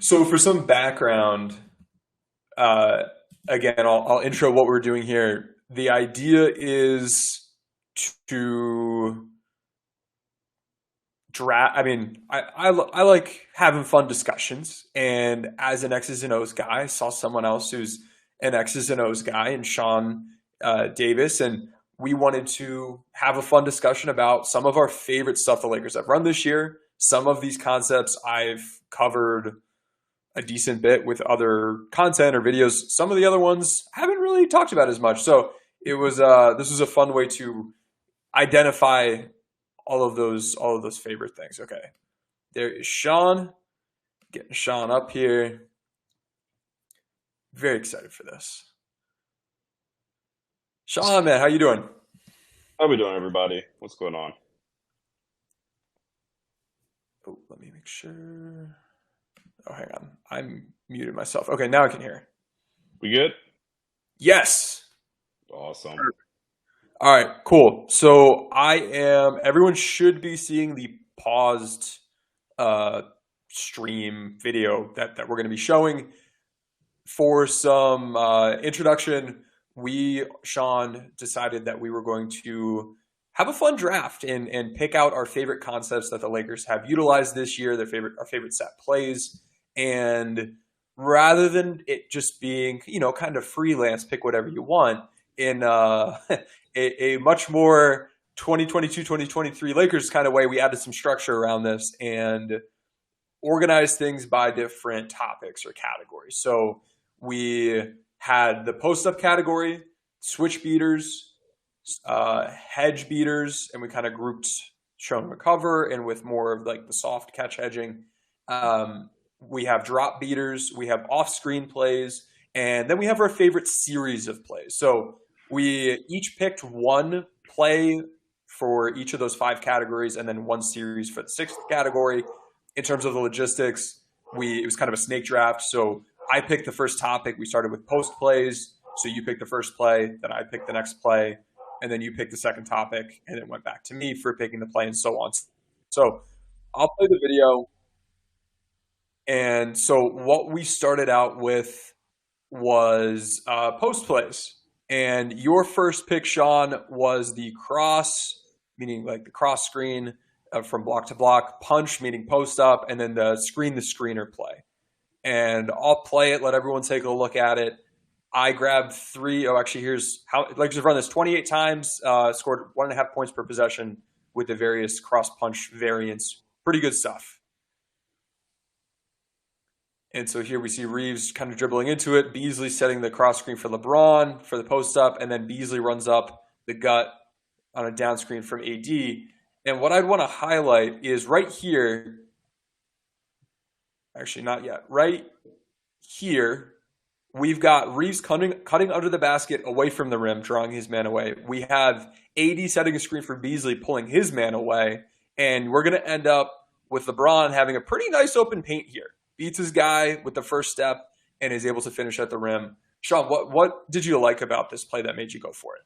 So for some background, uh, again, I'll intro what we're doing here. The idea is to draft. I like having fun discussions, and as an X's and O's guy, I saw someone else who's an X's and O's guy, and Sean Davis, and we wanted to have a fun discussion about some of our favorite stuff the Lakers have run this year. Some of these concepts I've covered a decent bit with other content or videos. Some of the other ones I haven't really talked about as much. So it was this was a fun way to identify all of those favorite things. Okay. There is Sean. Getting Sean up here. Very excited for this. Sean, man, how you doing? How we doing, everybody? What's going on? Oh, let me make sure. Oh, hang on. I'm muted myself. Okay, now I can hear. We good? Yes. Awesome. All right, cool. So everyone should be seeing the paused uh, stream video that we're going to be showing. For some introduction, Sean, decided that we were going to have a fun draft and pick out our favorite concepts that the Lakers have utilized this year, our favorite set plays. And rather than it just being, kind of freelance, pick whatever you want, in a much more 2022-2023 Lakers kind of way, we added some structure around this and organized things by different topics or categories. So we had the post up category, switch beaters, hedge beaters, and we kind of grouped show and recover and with more of like the soft catch hedging. We have drop beaters, we have off screen plays, and then we have our favorite series of plays. So we each picked one play for each of those five categories and then one series for the sixth category. In terms of the logistics, it was kind of a snake draft. So I picked the first topic. We started with post plays. So you picked the first play, then I picked the next play, and then you picked the second topic, and it went back to me for picking the play and so on. So I'll play the video. And so what we started out with was post plays. And your first pick, Sean, was the cross, meaning like the cross screen from block to block, punch, meaning post up, and then the screener play. And I'll play it, let everyone take a look at it. I grabbed three. Oh, actually, here's how Lakers have run this 28 times, scored 1.5 points per possession with the various cross punch variants. Pretty good stuff. And so here we see Reeves kind of dribbling into it. Beasley setting the cross screen for LeBron for the post up, and then Beasley runs up the gut on a down screen from AD. And what I'd want to highlight is right here. Actually, not yet. Right here, we've got Reeves cutting under the basket away from the rim, drawing his man away. We have AD setting a screen for Beasley, pulling his man away. And we're going to end up with LeBron having a pretty nice open paint here. Beats his guy with the first step and is able to finish at the rim. Sean, what did you like about this play that made you go for it?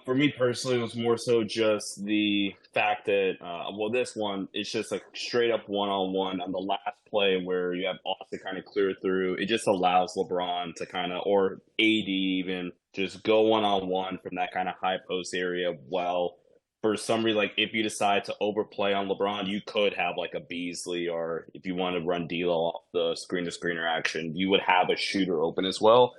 For me personally, it was more so just the fact that, this one, it's just a straight up one-on-one on the last play where you have Austin kind of clear through. It just allows LeBron to kind of, or AD even, just go one-on-one from that kind of high post area. Well, for some reason, like if you decide to overplay on LeBron, you could have like a Beasley, or if you want to run D'Lo off the screen to screener action, you would have a shooter open as well.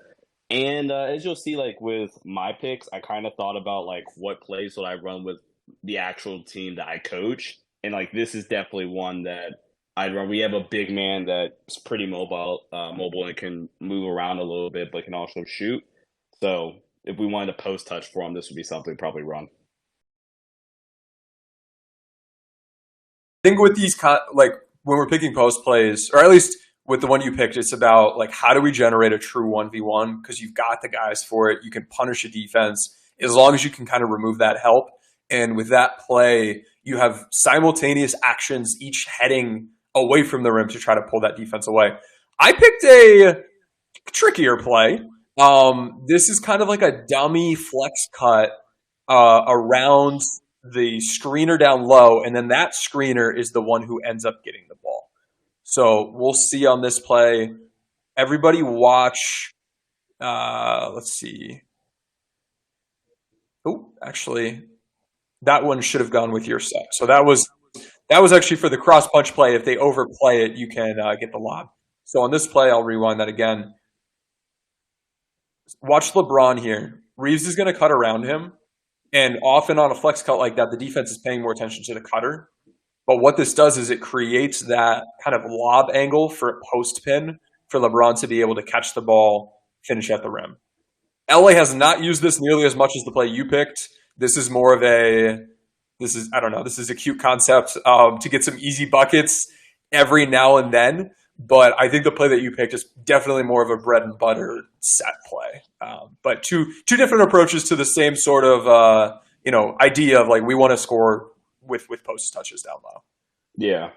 And as you'll see, like with my picks, I kind of thought about like what plays would I run with the actual team that I coach, and like this is definitely one that I'd run. We have a big man that's pretty mobile and can move around a little bit, but can also shoot. So if we wanted to post touch for him, this would be something we'd probably run. I think with like when we're picking post plays, or at least with the one you picked, it's about like how do we generate a true 1v1 because you've got the guys for it. You can punish a defense as long as you can kind of remove that help. And with that play, you have simultaneous actions, each heading away from the rim to try to pull that defense away. I picked a trickier play. This is kind of like a dummy flex cut around the screener down low, and then that screener is the one who ends up getting the ball. So we'll see on this play. Everybody watch. Let's see. Oh, actually, that one should have gone with your set. So that was actually for the cross punch play. If they overplay it, you can get the lob. So on this play, I'll rewind that again. Watch LeBron here. Reeves is going to cut around him, and often on a flex cut like that, the defense is paying more attention to the cutter. But what this does is it creates that kind of lob angle for post pin for LeBron to be able to catch the ball, finish at the rim. LA has not used this nearly as much as the play you picked. This is more of a I don't know, this is a cute concept to get some easy buckets every now and then. But I think the play that you picked is definitely more of a bread and butter set play. But two different approaches to the same sort of idea of like we want to score with post touches down low. Yeah.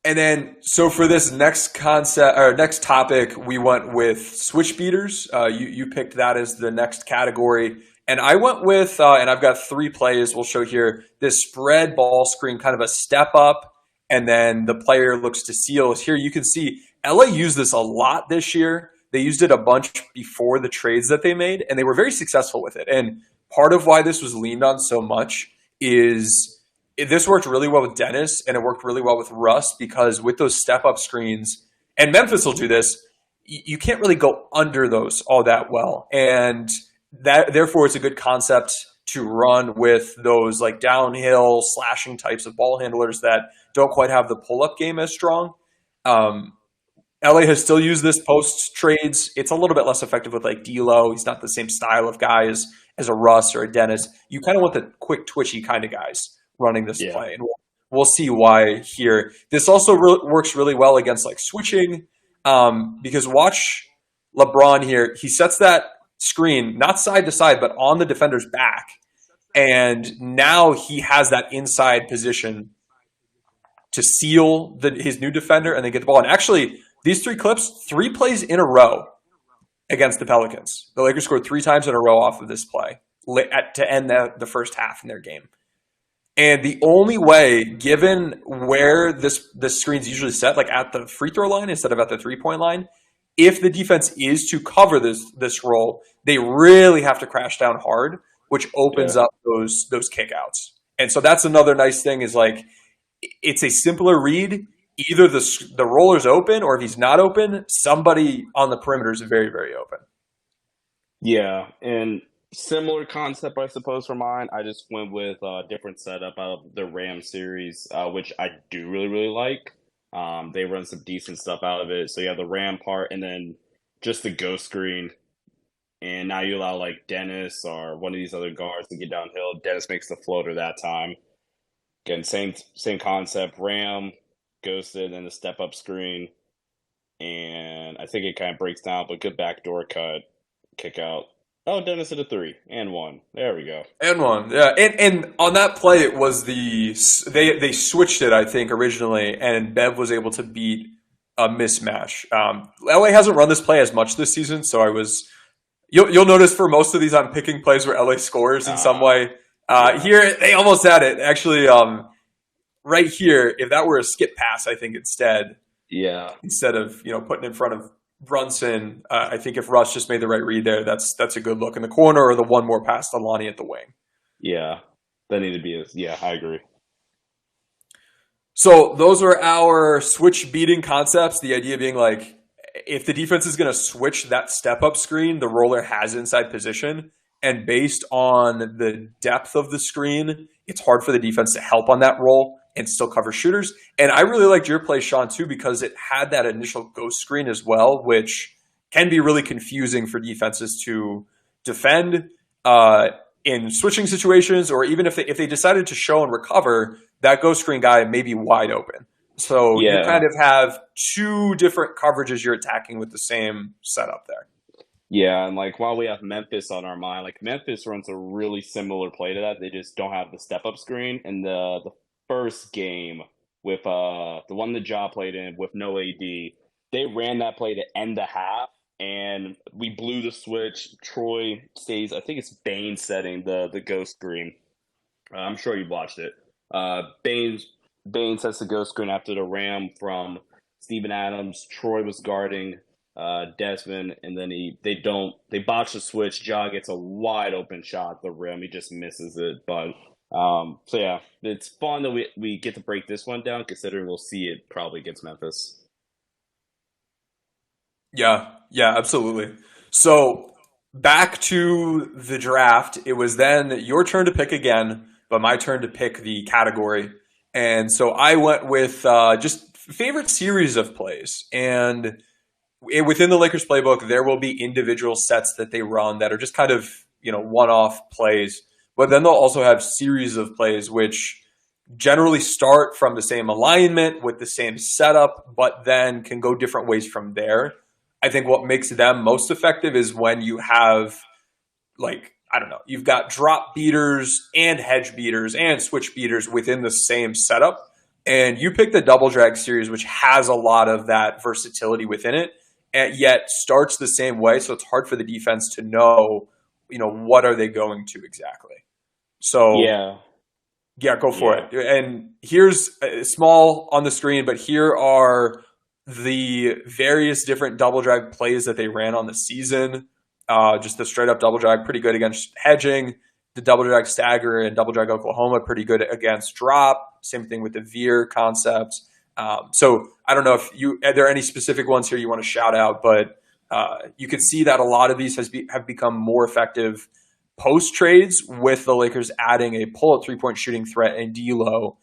And then, so for this next concept or next topic, we went with switch beaters. You picked that as the next category, and I went with and I've got three plays. We'll show here this spread ball screen, kind of a step up, and then the player looks to seal. Here you can see LA used this a lot this year. They used it a bunch before the trades that they made, and they were very successful with it. And part of why this was leaned on so much is this worked really well with Dennis, and it worked really well with Russ because with those step-up screens, and Memphis will do this, you can't really go under those all that well. And that therefore it's a good concept to run with those like downhill slashing types of ball handlers that don't quite have the pull-up game as strong. LA has still used this post trades. It's a little bit less effective with like D'Lo. He's not the same style of guy as a Russ or a Dennis. You kind of want the quick, twitchy kind of guys running this play, and we'll see why here. This also works really well against like switching, because watch LeBron here. He sets that screen not side to side, but on the defender's back, and now he has that inside position to seal his new defender and then get the ball. And actually, these three clips, 3 plays in a row against the Pelicans. The Lakers scored 3 times in a row off of this play to end the first half in their game. And the only way, given where this screen's usually set, like at the free throw line instead of at the 3-point line, if the defense is to cover this roll, they really have to crash down hard, which opens up those kickouts. And so that's another nice thing is like it's a simpler read. Either the roller's open, or if he's not open, somebody on the perimeter is very, very open. Yeah, and similar concept, I suppose, for mine. I just went with a different setup out of the Ram series, which I do really, really like. They run some decent stuff out of it. So you have the Ram part and then just the ghost screen. And now you allow like Dennis or one of these other guards to get downhill. Dennis makes the floater that time. Again, same concept. Ram, ghosted, and the step-up screen. And I think it kind of breaks down, but good backdoor cut, kick out. Oh, Dennis hit a 3 and 1. There we go. And 1, yeah. And on that play, it was they switched it, I think, originally, and Bev was able to beat a mismatch. LA hasn't run this play as much this season, so you'll notice for most of these, I'm picking plays where LA scores in some way. Here, they almost had it. Actually, right here, if that were a skip pass, I think instead of putting in front of Brunson, I think if Russ just made the right read there, that's a good look in the corner, or the one more pass to Lonnie at the wing. Yeah, that needed to be I agree. So those are our switch beating concepts. The idea being like, if the defense is going to switch that step up screen, the roller has inside position. And based on the depth of the screen, it's hard for the defense to help on that roll and still cover shooters. And I really liked your play, Sean, too, because it had that initial ghost screen as well, which can be really confusing for defenses to defend in switching situations, or even if they decided to show and recover, that ghost screen guy may be wide open. So you kind of have 2 different coverages you're attacking with the same setup there. Yeah, and like while we have Memphis on our mind, like Memphis runs a really similar play to that. They just don't have the step-up screen. And the first game with the one that Ja played in with no AD, they ran that play to end the half, and we blew the switch. Troy stays, I think it's Bain setting the ghost screen. I'm sure you've watched it. Bain Baines has the ghost screen after the ram from Steven Adams. Troy was guarding Desmond, and then they botch the switch. Ja gets a wide open shot at the rim. He just misses it. But so yeah, it's fun that we get to break this one down, considering we'll see it probably against Memphis. Yeah, yeah, absolutely. So back to the draft. It was then your turn to pick again, but my turn to pick the category. And so I went with just favorite series of plays. And within the Lakers playbook, there will be individual sets that they run that are just kind of, one-off plays. But then they'll also have series of plays which generally start from the same alignment with the same setup, but then can go different ways from there. I think what makes them most effective is when you have, like, I don't know, you've got drop beaters and hedge beaters and switch beaters within the same setup. And you pick the double drag series, which has a lot of that versatility within it, and yet starts the same way. So it's hard for the defense to know, what are they going to exactly. So Yeah, yeah, go for yeah. it. And here's small on the screen, but here are the various different double drag plays that they ran on the season. Just the straight up double drag, pretty good against hedging. The double drag stagger and double drag Oklahoma, pretty good against drop. Same thing with the veer concepts. So I don't know if are there any specific ones here you want to shout out, but you can see that a lot of these have become more effective post trades with the Lakers adding a pull up 3-point shooting threat and D'Lo,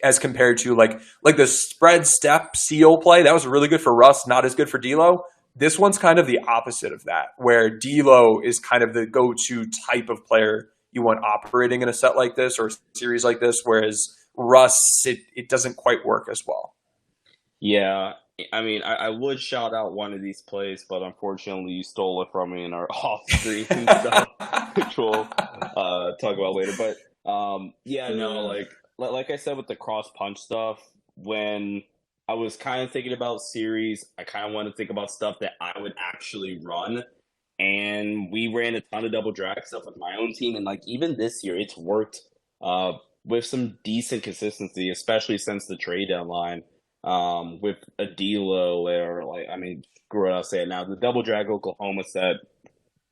as compared to like the spread step seal play that was really good for Russ, not as good for D'Lo. This one's kind of the opposite of that, where D'Lo is kind of the go-to type of player you want operating in a set like this or a series like this, whereas Russ, it doesn't quite work as well. Yeah, I mean, I would shout out one of these plays, but unfortunately, you stole it from me in our off-screen stuff, which we'll talk about later. But yeah, no, like I said with the cross punch stuff, when I was kind of thinking about series, I kind of wanted to think about stuff that I would actually run, and we ran a ton of double drag stuff with my own team, and like even this year, it's worked uh, with some decent consistency, especially since the trade deadline with a D'Lo or like I mean, screw it, I'll say it now. The double drag Oklahoma set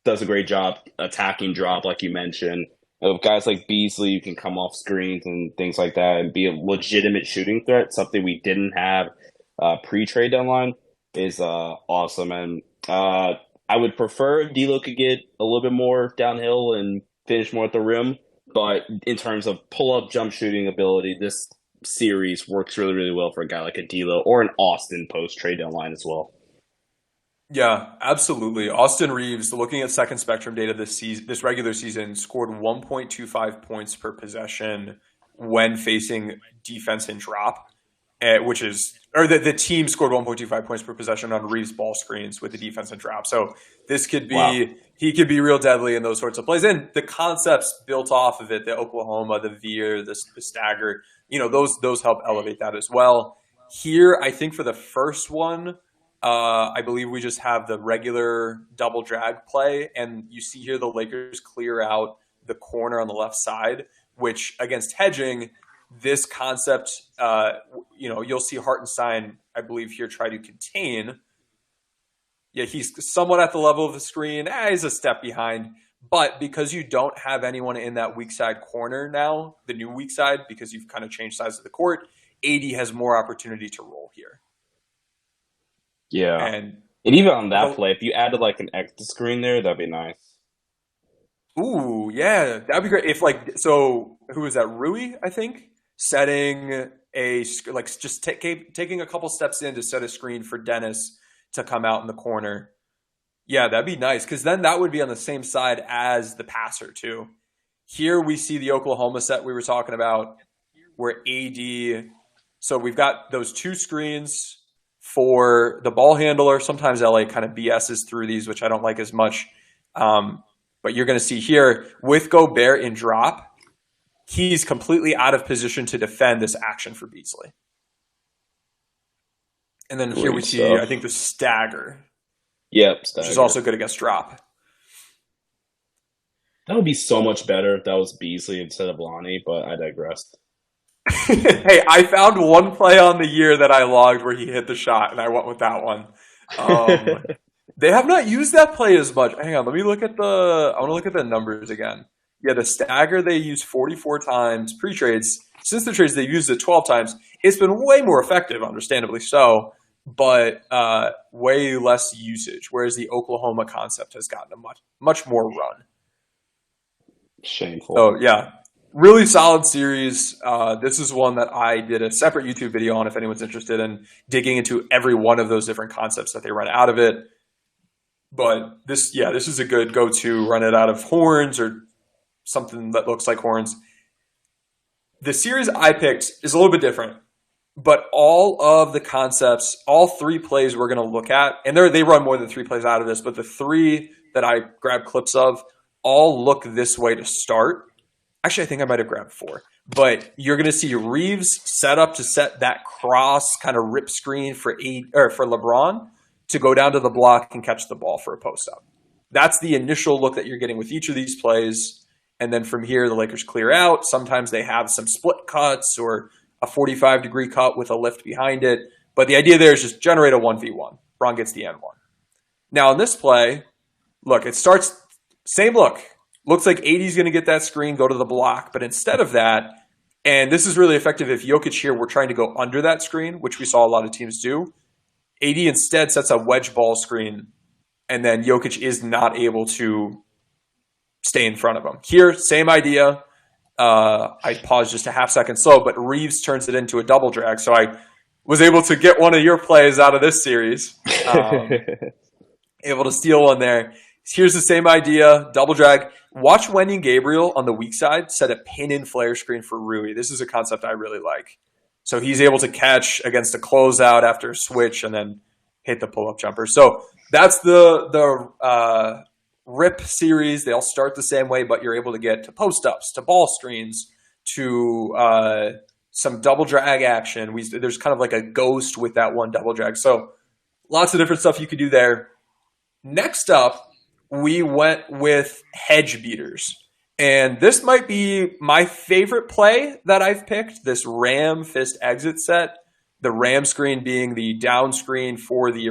does a great job attacking drop, like you mentioned. With guys like Beasley, you can come off screens and things like that and be a legitimate shooting threat. Something we didn't have pre-trade deadline is awesome. And I would prefer if D'Lo could get a little bit more downhill and finish more at the rim. But in terms of pull-up jump shooting ability, this series works really, really well for a guy like a D'Lo or an Austin post-trade deadline as well. Yeah, absolutely. Austin Reeves, looking at second spectrum data this regular season, scored 1.25 points per possession when facing defense and drop, which is, or the team scored 1.25 points per possession on Reeves ball screens with the defense and drop. So this could Wow. be, he could be real deadly in those sorts of plays. And the concepts built off of it, the Oklahoma, the veer, the stagger, those help elevate that as well. Here, I think for the first one, I believe we just have the regular double drag play, and you see here the Lakers clear out the corner on the left side, which against hedging, this concept, you'll see Hartenstein, I believe here, try to contain. Yeah, he's somewhat at the level of the screen. He's a step behind. But because you don't have anyone in that weak side corner now, the new weak side, because you've kind of changed sides of the court, AD has more opportunity to roll here. Yeah. And And even on that play, if you added like an extra screen there, that'd be nice. ooh, yeah, that'd be great. If who was that? Rui, I think, setting just taking a couple steps in to set a screen for Dennis to come out in the corner. Yeah, that'd be nice because then that would be on the same side as the passer too. Here we see the Oklahoma set we were talking about, where AD. So we've got those two screens for the ball handler. Sometimes LA kind of BSs through these, which I don't like as much. But you're going to see here with Gobert in drop, he's completely out of position to defend this action for Beasley. And then here we Great see, stuff. I think, the stagger, Yep, which stagger. is also good against drop. That would be so much better if that was Beasley instead of Lonnie, but I digress. Hey, I found one play on the year that I logged where he hit the shot, and I went with that one. Um, they have not used that play as much. Hang on, let me look at I want to look at the numbers again. Yeah, the stagger they used 44 times pre-trades. Since the trades they've used it 12 times. It's been way more effective, understandably so, but way less usage. Whereas the Oklahoma concept has gotten a much more run. Shameful. So yeah, really solid series. This is one that I did a separate YouTube video on if anyone's interested in digging into every one of those different concepts that they run out of it. But this is a good go-to. Run it out of horns or something that looks like horns. The series I picked is a little bit different, but all of the concepts, all three plays we're going to look at, and they run more than three plays out of this, but the three that I grabbed clips of all look this way to start. Actually, I think I might have grabbed four. But you're going to see Reeves set up to set that cross kind of rip screen for LeBron to go down to the block and catch the ball for a post up. That's the initial look that you're getting with each of these plays. And then from here, the Lakers clear out. Sometimes they have some split cuts or a 45-degree cut with a lift behind it. But the idea there is just generate a 1v1. Bron gets the N1. Now, in this play, look, it starts same look. Looks like AD's going to get that screen, go to the block. But instead of that, and this is really effective if Jokic here were trying to go under that screen, which we saw a lot of teams do. AD instead sets a wedge ball screen, and then Jokic is not able to stay in front of him. Here, same idea. I paused just a half second slow, but Reeves turns it into a double drag. So I was able to get one of your plays out of this series. Able to steal one there. Here's the same idea, double drag. Watch Wendy and Gabriel on the weak side set a pin in flare screen for Rui. This is a concept I really like. So he's able to catch against a closeout after a switch and then hit the pull-up jumper. So that's the RIP series. They all start the same way, but you're able to get to post-ups, to ball screens, to some double drag action. There's kind of like a ghost with that one double drag. So lots of different stuff you could do there. Next up, we went with hedge beaters. And this might be my favorite play that I've picked, this Ram Fist exit set. The Ram screen being the down screen for the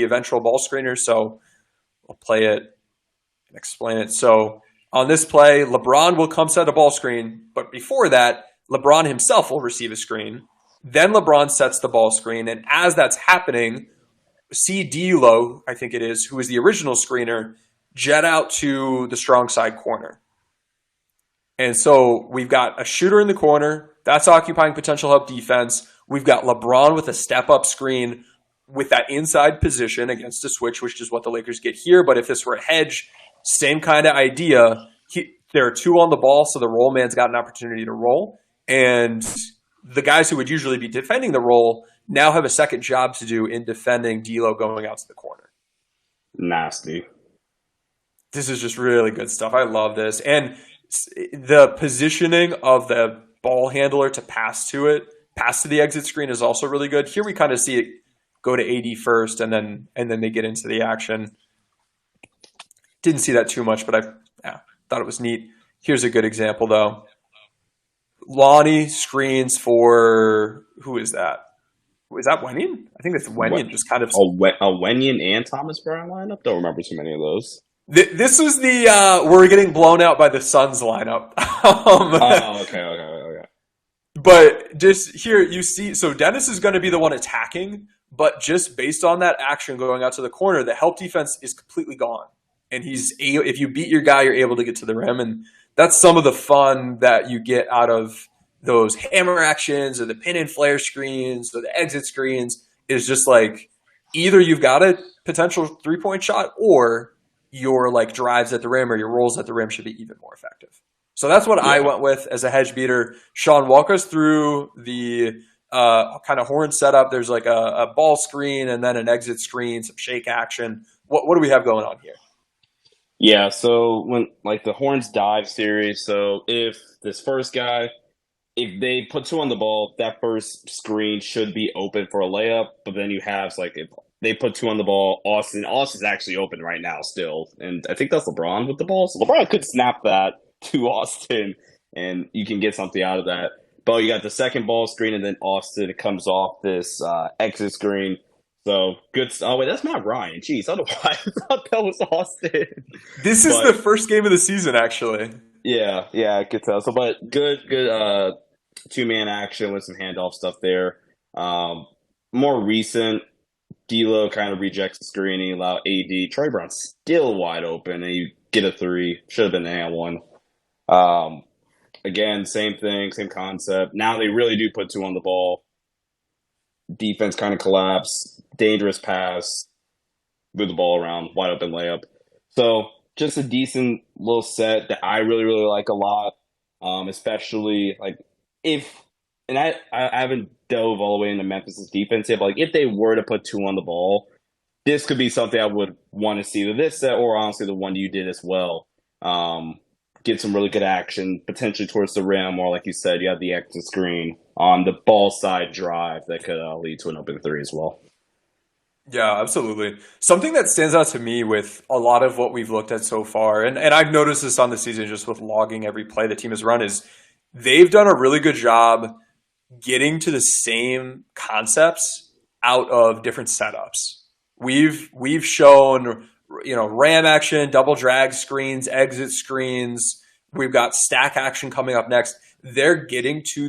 eventual ball screener. So I'll play it and explain it. So on this play, LeBron will come set a ball screen. But before that, LeBron himself will receive a screen. Then LeBron sets the ball screen. And as that's happening, see D'Lo, I think it is, who is the original screener, jet out to the strong side corner. And so we've got a shooter in the corner. That's occupying potential help defense. We've got LeBron with a step-up screen with that inside position against a switch, which is what the Lakers get here. But if this were a hedge, same kind of idea. There are two on the ball, so the roll man's got an opportunity to roll. And the guys who would usually be defending the roll now have a second job to do in defending D'Lo going out to the corner. Nasty. This is just really good stuff. I love this. And the positioning of the ball handler to pass to the exit screen is also really good. Here we kind of see it go to AD first, and then they get into the action. Didn't see that too much, but I thought it was neat. Here's a good example, though. Lonnie screens for, who is that? Is that Wenyan? I think that's Wenyan. Just kind of a Wenyan and Thomas Brown lineup. Don't remember too many of those. This was the we're getting blown out by the Suns lineup. Okay. But just here you see, so Dennis is going to be the one attacking, but just based on that action going out to the corner, the help defense is completely gone. And if you beat your guy, you're able to get to the rim, and that's some of the fun that you get out of those hammer actions or the pin and flare screens or the exit screens. Is just like either you've got a potential 3-point shot, or your like drives at the rim or your rolls at the rim should be even more effective. So that's what I went with as a hedge beater. Sean, walk us through the kind of horn setup. There's like a ball screen and then an exit screen, some shake action. What do we have going on here? Yeah, so when like the horns dive series, so if this first guy, if they put two on the ball, that first screen should be open for a layup. But then you have like if they put two on the ball, Austin's actually open right now still, and I think that's LeBron with the ball. So LeBron could snap that to Austin, and you can get something out of that. But you got the second ball screen, and then Austin comes off this exit screen. So good. Oh wait, that's Matt Ryan. Jeez, I don't know why I thought that was Austin. This is But the first game of the season, actually. yeah, I could tell. So, but good two-man action with some handoff stuff there. Um, More recent, D'Lo kind of rejects the screen. He allowed AD. Troy Brown still wide open, and you get a three. Should have been an and one. Um, Again, same thing, same concept. Now they really do put two on the ball. Defense kind of collapse. Dangerous pass. Move the ball around. Wide open layup. So just a decent little set that I really, really like a lot. Especially like if, and I haven't dove all the way into Memphis' defense yet, but like if they were to put two on the ball, this could be something I would want to see to this set, or honestly the one you did as well. Get some really good action, potentially towards the rim, or like you said, you have the exit screen on the ball side drive that could lead to an open three as well. Yeah, absolutely. Something that stands out to me with a lot of what we've looked at so far, and I've noticed this on the season just with logging every play the team has run, is they've done a really good job getting to the same concepts out of different setups. We've shown, ram action, double drag screens, exit screens. We've got stack action coming up next. They're getting to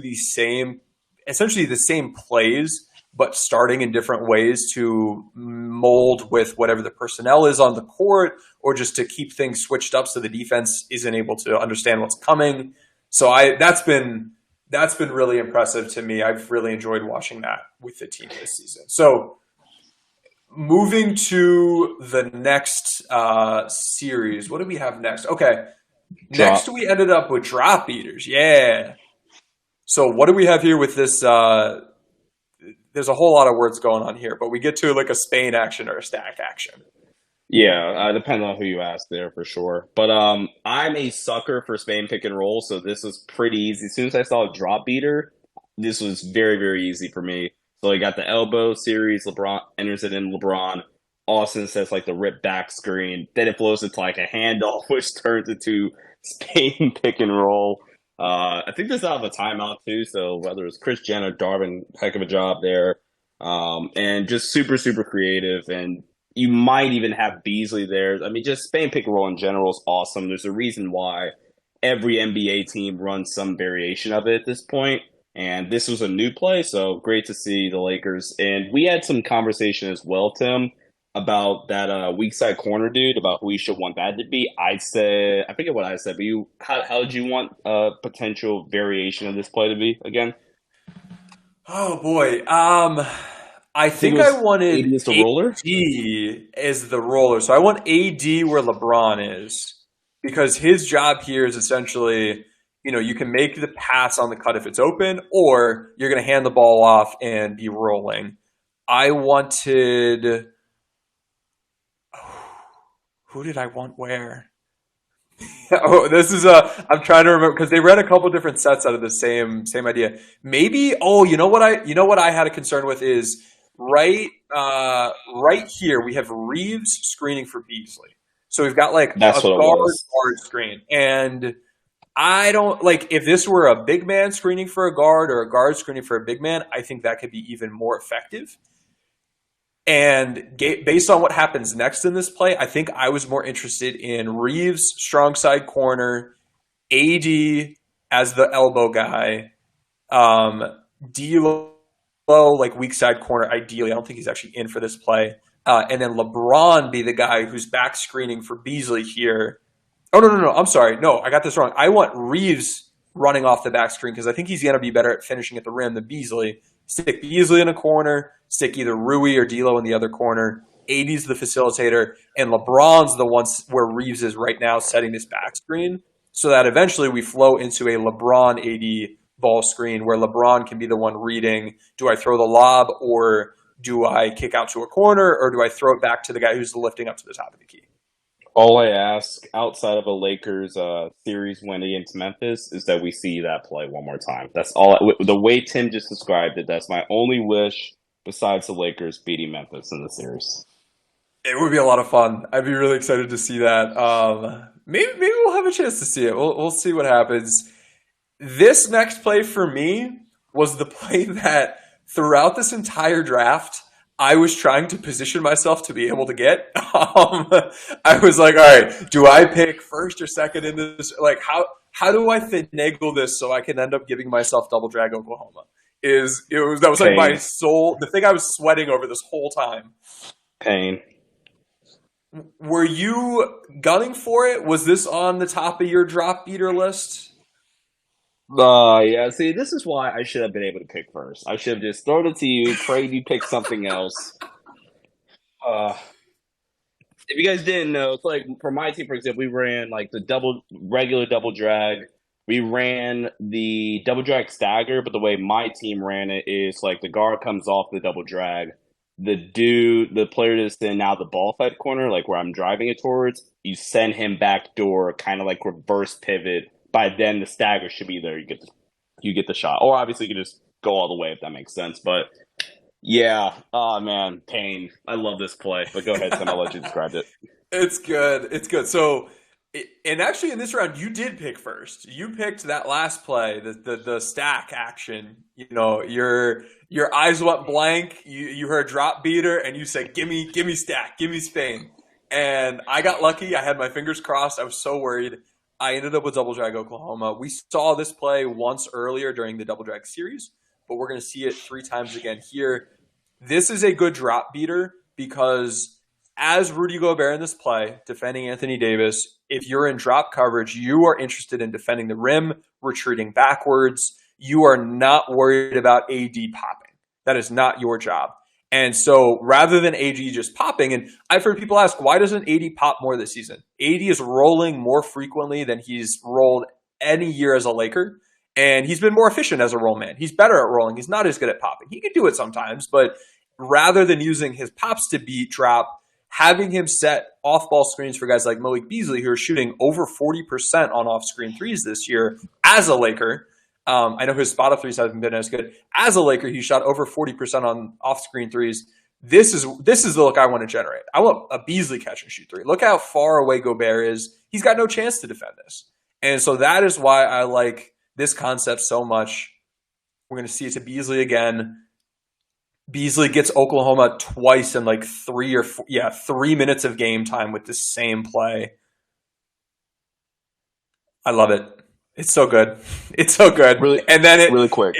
essentially the same plays, but starting in different ways to mold with whatever the personnel is on the court, or just to keep things switched up so the defense isn't able to understand what's coming. So that's been really impressive to me. I've really enjoyed watching that with the team this season. So moving to the next series, what do we have next? Okay, next we ended up with drop beaters. Yeah. So what do we have here with this? There's a whole lot of words going on here, but we get to like a Spain action or a stack action. Yeah, depends on who you ask there for sure. But I'm a sucker for Spain pick and roll, so this was pretty easy. As soon as I saw a drop beater, this was very, very easy for me. So you got the elbow series, LeBron enters it in LeBron. Austin says like the rip back screen. Then it flows into like a handoff, which turns into Spain pick and roll. I think this is out of a timeout too, so whether it's Chris Jenner, Darvin, heck of a job there. And just super, super creative. And you might even have Beasley there. I mean, just Spain pick and roll in general is awesome. There's a reason why every NBA team runs some variation of it at this point. And this was a new play, so great to see the Lakers. And we had some conversation as well, Tim, about that weak side corner dude, about who you should want that to be. I forget what I said, but how did you want a potential variation of this play to be again? Oh boy. I think I wanted AD as the roller? AD as the roller. So I want AD where LeBron is, because his job here is essentially, you can make the pass on the cut if it's open, or you're going to hand the ball off and be rolling. I wanted... Who did I want where? I'm trying to remember, because they ran a couple different sets out of the same idea. Maybe, you know what I had a concern with is right here we have Reeves screening for Beasley. So we've got like That's a what it guard was. screen. And I don't like, if this were a big man screening for a guard or a guard screening for a big man, I think that could be even more effective. And based on what happens next in this play, I think I was more interested in Reeves, strong side corner, AD as the elbow guy, D'Lo, like weak side corner, ideally. I don't think he's actually in for this play. And then LeBron be the guy who's back screening for Beasley here. Oh, no. I'm sorry. No, I got this wrong. I want Reeves running off the back screen, because I think he's going to be better at finishing at the rim than Beasley. Stick Beasley in a corner, stick either Rui or D'Lo in the other corner. AD's the facilitator, and LeBron's the one where Reeves is right now setting this back screen, so that eventually we flow into a LeBron AD ball screen where LeBron can be the one reading, do I throw the lob, or do I kick out to a corner, or do I throw it back to the guy who's lifting up to the top of the key? All I ask outside of a Lakers series win against Memphis is that we see that play one more time. That's all. The way Tim just described it, that's my only wish besides the Lakers beating Memphis in the series. It would be a lot of fun. I'd be really excited to see that. Maybe we'll have a chance to see it. We'll see what happens. This next play for me was the play that throughout this entire draft, I was trying to position myself to be able to get. I was like, all right, do I pick first or second in this? Like, how do I finagle this so I can end up giving myself double drag Oklahoma? That was like my Pain. soul, the thing I was sweating over this whole time. Pain. Were you gunning for it? Was this on the top of your drop beater list? Yeah, see, this is why I should have been able to pick first. I should have just thrown it to you, prayed you pick something else. Uh, if you guys didn't know, it's like for my team, for example, we ran like the regular double drag. We ran the double drag stagger, but the way my team ran it is like the guard comes off the double drag. The player that's in now the ball fed corner, like where I'm driving it towards, you send him back door, kind of like reverse pivot. By then, the stagger should be there. You get the shot, or obviously you can just go all the way if that makes sense. But yeah, oh man, pain. I love this play. But go ahead, Tim. I'll let you describe it. It's good. It's good. So, and actually, in this round, you did pick first. You picked that last play, the stack action. You know, your eyes went blank. You heard drop beater, and you said, give me stack, give me Spain." And I got lucky. I had my fingers crossed. I was so worried. I ended up with double drag Oklahoma. We saw this play once earlier during the double drag series, but we're going to see it three times again here. This is a good drop beater because as Rudy Gobert in this play, defending Anthony Davis, if you're in drop coverage, you are interested in defending the rim, retreating backwards. You are not worried about AD popping. That is not your job. And so rather than AD just popping, and I've heard people ask, why doesn't AD pop more this season? AD is rolling more frequently than he's rolled any year as a Laker. And he's been more efficient as a roll man. He's better at rolling. He's not as good at popping. He can do it sometimes, but rather than using his pops to beat drop, having him set off-ball screens for guys like Malik Beasley, who are shooting over 40% on off-screen threes this year as a Laker. I know his spot up threes haven't been as good. As a Laker, he shot over 40% on off-screen threes. This is the look I want to generate. I want a Beasley catch and shoot three. Look how far away Gobert is. He's got no chance to defend this. And so that is why I like this concept so much. We're going to see it to Beasley again. Beasley gets Oklahoma twice in like 3 minutes of game time with the same play. I love it. It's so good. It's so good. Really, And then really quick.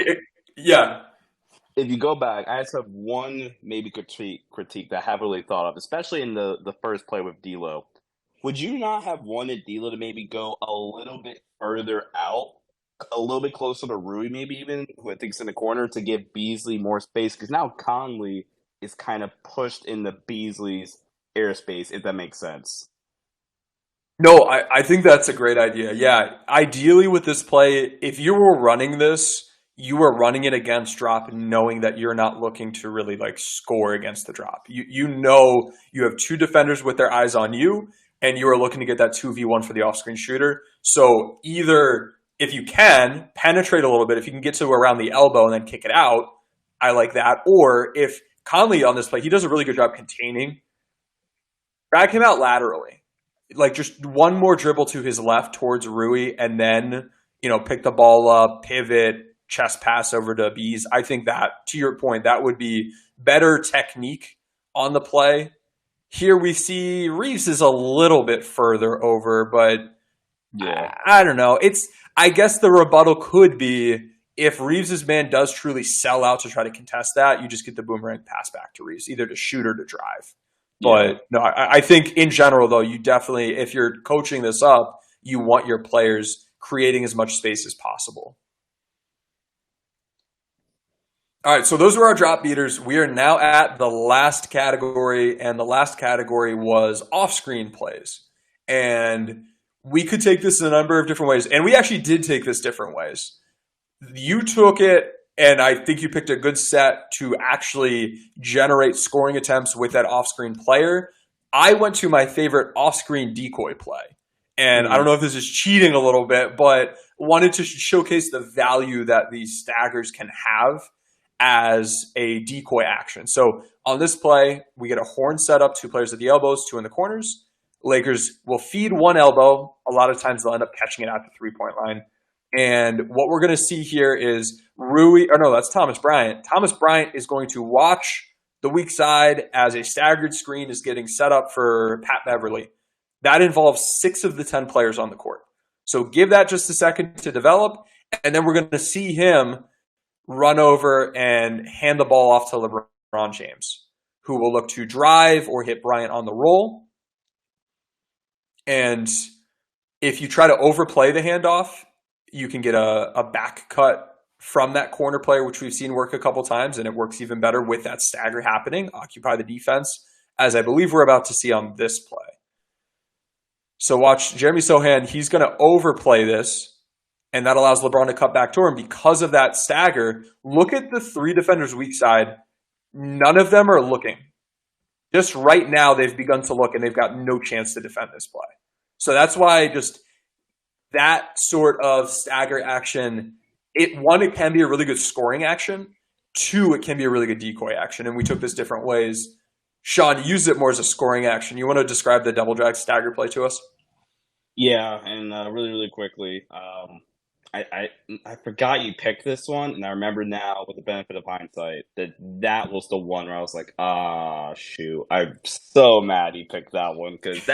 yeah. If you go back, I just have one maybe critique that I haven't really thought of, especially in the first play with D'Lo. Would you not have wanted D'Lo to maybe go a little bit further out, a little bit closer to Rui, maybe even who I think's in the corner, to give Beasley more space? Because now Conley is kind of pushed into Beasley's airspace, if that makes sense. No, I think that's a great idea. Yeah. Ideally with this play, if you were running this, you were running it against drop knowing that you're not looking to really like score against the drop. You know you have two defenders with their eyes on you and you are looking to get that 2v1 for the off-screen shooter. So either if you can penetrate a little bit, if you can get to around the elbow and then kick it out, I like that. Or if Conley on this play, he does a really good job containing, drag him out laterally. Like just one more dribble to his left towards Rui and then, pick the ball up, pivot, chest pass over to Bees. I think that, to your point, that would be better technique on the play. Here we see Reeves is a little bit further over, but Yeah. I don't know. I guess the rebuttal could be if Reeves' man does truly sell out to try to contest that, you just get the boomerang pass back to Reeves, either to shoot or to drive. Yeah. But no, I think in general, though, you definitely, if you're coaching this up, you want your players creating as much space as possible. All right, so those were our drop beaters. We are now at the last category, and the last category was off-screen plays. And we could take this in a number of different ways, and we actually did take this different ways. You took it, and I think you picked a good set to actually generate scoring attempts with that off-screen player. I went to my favorite off-screen decoy play. And I don't know if this is cheating a little bit, but wanted to showcase the value that these staggers can have as a decoy action. So on this play, we get a horn set up, two players at the elbows, two in the corners. Lakers will feed one elbow. A lot of times they'll end up catching it at the three-point line. And what we're going to see here is Rui, or no, that's Thomas Bryant. Thomas Bryant is going to watch the weak side as a staggered screen is getting set up for Pat Beverly. That involves 6 of the 10 players on the court. So give that just a second to develop, and then we're going to see him run over and hand the ball off to LeBron James, who will look to drive or hit Bryant on the roll. And if you try to overplay the handoff, you can get a back cut from that corner player, which we've seen work a couple times, and it works even better with that stagger happening, occupy the defense, as I believe we're about to see on this play. So watch Jeremy Sohan, he's going to overplay this, and that allows LeBron to cut back to him. Because of that stagger, look at the 3 defenders weak side. None of them are looking. Just right now, they've begun to look, and they've got no chance to defend this play. So that's why just that sort of stagger action, it can be a really good scoring action. 2, it can be a really good decoy action, and we took this different ways. Sean, you used it more as a scoring action. You want to describe the double drag stagger play to us? Yeah, and really, really quickly, I forgot you picked this one, and I remember now with the benefit of hindsight that was the one where I was like, shoot, I'm so mad he picked that one because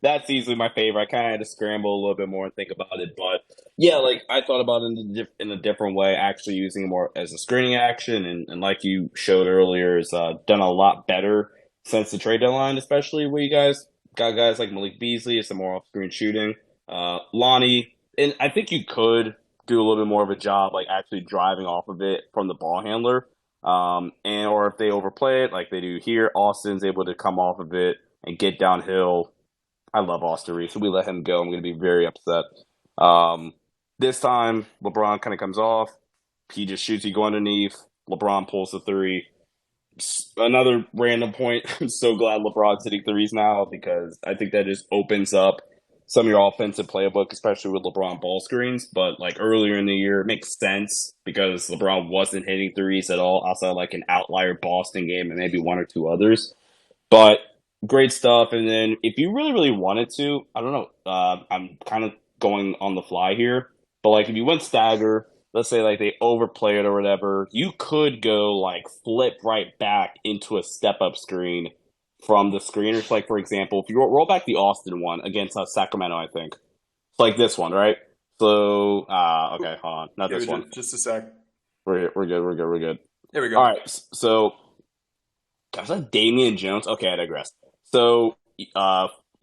that's easily my favorite. I kind of had to scramble a little bit more and think about it, but yeah, like I thought about it in a different way, actually using it more as a screening action, and like you showed earlier, is done a lot better since the trade deadline, especially where you guys got guys like Malik Beasley, some more off-screen shooting, Lonnie, and I think you could do a little bit more of a job, like actually driving off of it from the ball handler, and or if they overplay it like they do here, Austin's able to come off of it and get downhill. I love Austin Reeves, so we let him go. I'm going to be very upset. This time, LeBron kind of comes off. He just shoots, you go underneath. LeBron pulls the 3. Another random point. I'm so glad LeBron's hitting threes now because I think that just opens up some of your offensive playbook, especially with LeBron ball screens. But like earlier in the year, it makes sense because LeBron wasn't hitting threes at all outside like an outlier Boston game and maybe 1 or 2 others. But great stuff. And then if you really, really wanted to, I don't know, I'm kind of going on the fly here, but like if you went stagger, let's say like they overplay it or whatever, you could go like flip right back into a step-up screen from the screeners. Like, for example, if you roll back the Austin one against Sacramento, I think. It's like this one, right? So, okay, hold on. Not this one. Just a sec. We're good. There we go. All right, so, was that Damian Jones? Okay, I digress. So, you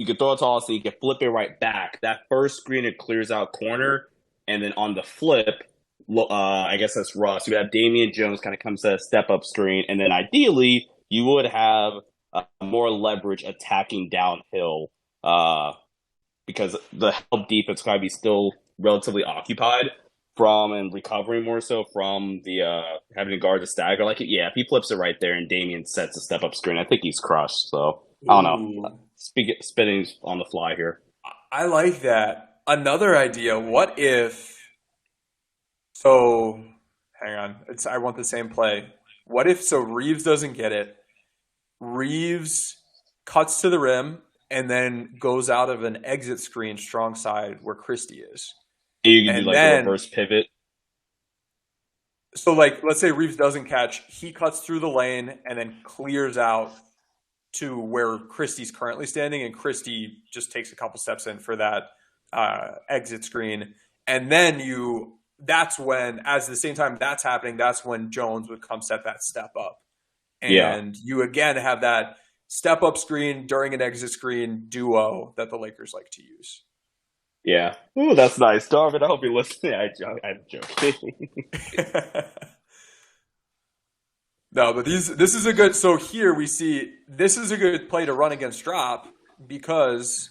can throw it to Austin, you can flip it right back. That first screen, it clears out corner, and then on the flip, I guess that's Russ. You have Damian Jones kind of comes to a step-up screen, and then ideally, you would have more leverage attacking downhill because the help defense kind of be still relatively occupied from and recovering more so from the having to guard the stagger. Like, yeah, if he flips it right there and Damian sets a step-up screen, I think he's crushed. So, I don't know. Spinning on the fly here. I like that. Another idea, what if... So, hang on. I want the same play. What if, so Reeves doesn't get it. Reeves cuts to the rim and then goes out of an exit screen strong side where Christie is. You can do like a reverse pivot. So like, let's say Reeves doesn't catch. He cuts through the lane and then clears out to where Christie's currently standing, and Christie just takes a couple steps in for that exit screen. And then that's when, at the same time that's happening, that's when Jones would come set that step up. And you again have that step up screen during an exit screen duo that the Lakers like to use. Yeah. Ooh, that's nice. Darvin, I hope you're listening. I'm joking. No, but this is a good, so here we see, this is a good play to run against drop because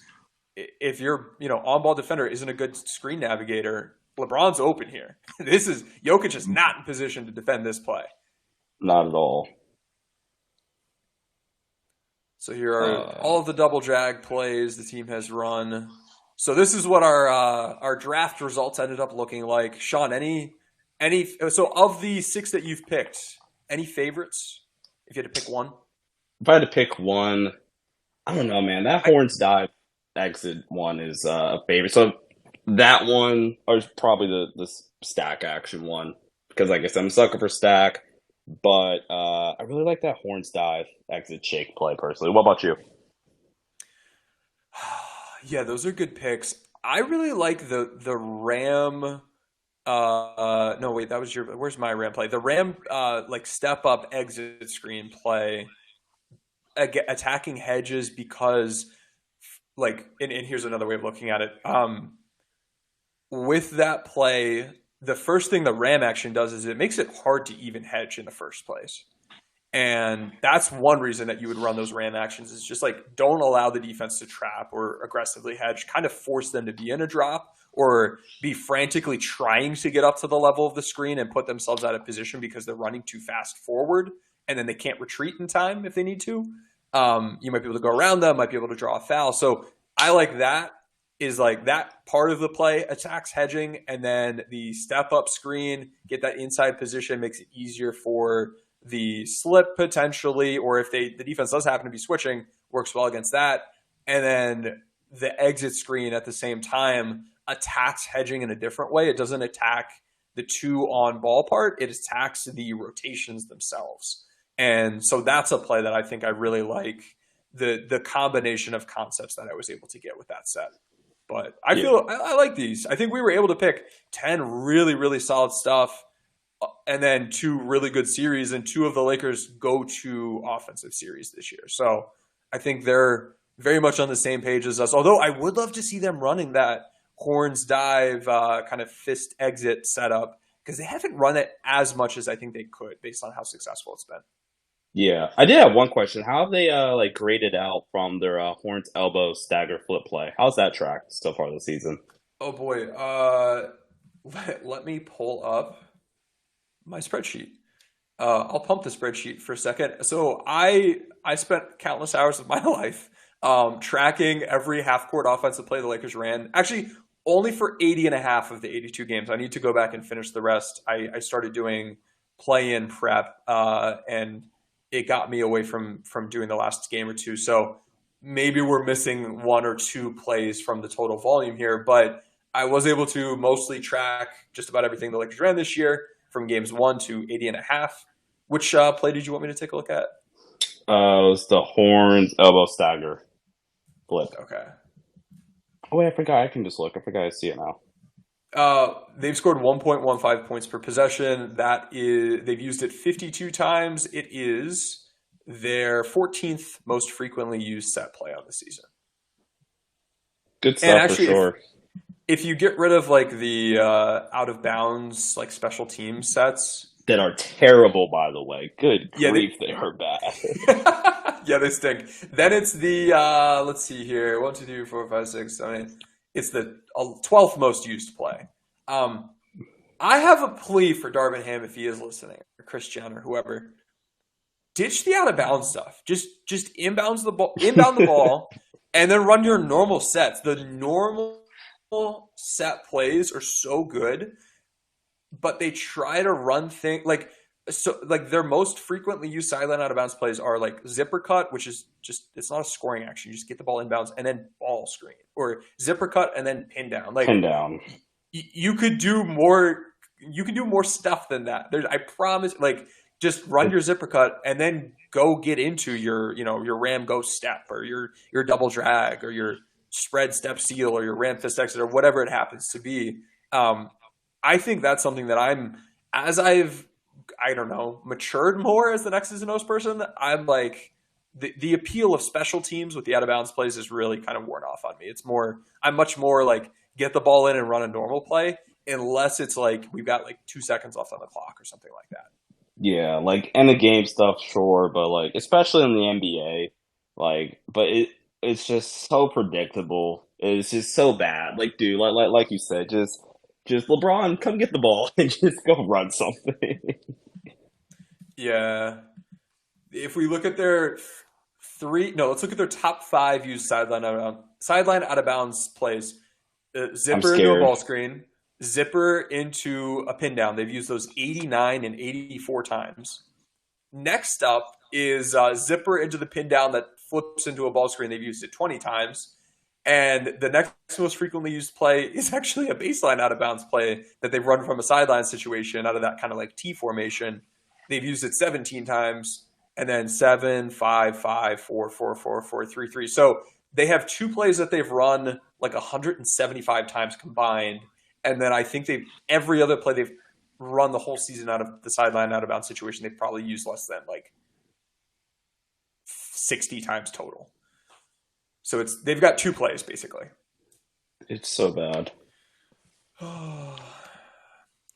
if your on-ball defender isn't a good screen navigator, LeBron's open here. Jokic is not in position to defend this play. Not at all. So here are all of the double drag plays the team has run. So this is what our draft results ended up looking like. Sean, so of the 6 that you've picked, any favorites? If you had to pick one? If I had to pick one, I don't know, man. That Horns dive exit one is a favorite. So That one, or probably the stack action one, because like I said, I'm a sucker for stack. But I really like that horns dive exit shake play personally. What about you? Yeah, those are good picks. I really like the Ram. No, wait, that was your. Where's my Ram play? The Ram, like step up exit screen play, attacking hedges because, like, and here's another way of looking at it. With that play, the first thing the Ram action does is it makes it hard to even hedge in the first place. And that's one reason that you would run those ram actions is just like don't allow the defense to trap or aggressively hedge, kind of force them to be in a drop or be frantically trying to get up to the level of the screen and put themselves out of position because they're running too fast forward and then they can't retreat in time if they need to. You might be able to go around them, might be able to draw a foul. So I like that is like that part of the play attacks hedging and then the step up screen, get that inside position makes it easier for the slip potentially, or if the defense does happen to be switching, works well against that. And then the exit screen at the same time attacks hedging in a different way. It doesn't attack the two on ball part, it attacks the rotations themselves. And so that's a play that I think I really like the combination of concepts that I was able to get with that set. But I feel I like these. I think we were able to pick 10 really, really solid stuff and then two really good series and two of the Lakers go-to offensive series this year. So I think they're very much on the same page as us. Although I would love to see them running that horns dive kind of fist exit setup because they haven't run it as much as I think they could based on how successful it's been. Yeah, I did have one question. How have they like graded out from their horns elbow stagger flip play? How's that tracked so far this season? Oh boy, let me pull up my spreadsheet. I'll pump the spreadsheet for a second. So I spent countless hours of my life tracking every half court offensive play the Lakers ran. Actually, only for 80 and a half of the 82 games. I need to go back and finish the rest. I started doing play-in prep, and it got me away from doing the last game or two. So maybe we're missing one or two plays from the total volume here, but I was able to mostly track just about everything the Lakers ran this year from games 1 to 80 and a half. Which play did you want me to take a look at? It was the horns elbow stagger flip. Okay. Oh wait, I forgot. I can just look. I forgot I see it now. They've scored 1.15 points per possession. That is, they've used it 52 times. It is their 14th most frequently used set play on the season. Good stuff actually, for sure. If you get rid of like the out of bounds like special team sets that are terrible, by the way. Good grief, they are bad. Yeah, they stink. Then it's the let's see here, 1, 2, 3, 4, 5, 6, 7, 8. It's the 12th most used play. I have a plea for Darvin Ham if he is listening, or Chris Jen or whoever. Ditch the out of bounds stuff. Just inbound the ball, and then run your normal sets. The normal set plays are so good, but they try to run things like their most frequently used sideline out of bounds plays are like zipper cut, which is just it's not a scoring action. You just get the ball inbounds and then ball screen, or zipper cut and then pin down. Like pin down. You could do more. You can do more stuff than that. I promise. Like just run your zipper cut and then go get into your ram ghost step or your double drag or your spread step seal or your ram fist exit or whatever it happens to be. I think that's something that I don't know, matured more as the X's and O's person. I'm like the appeal of special teams with the out of bounds plays is really kind of worn off on me. I'm much more like get the ball in and run a normal play, unless it's like we've got like 2 seconds left on the clock or something like that. Yeah, like end of game stuff, sure, but like especially in the NBA, like, but it's just so predictable. It's just so bad. Like, dude, like you said, just LeBron, come get the ball and just go run something. Yeah. If we look at their let's look at their top 5 used sideline out of bounds plays. Zipper into a ball screen, zipper into a pin down. They've used those 89 and 84 times. Next up is zipper into the pin down that flips into a ball screen. They've used it 20 times. And the next most frequently used play is actually a baseline out of bounds play that they've run from a sideline situation out of that kind of like T formation. They've used it 17 times, and then 7, 5, 5, 4, 4, 4, 4, 3, 3. So they have two plays that they've run like 175 times combined. And then I think every other play they've run the whole season out of the sideline out of bounds situation, they've probably used less than like 60 times total. So they've got two plays basically. It's so bad.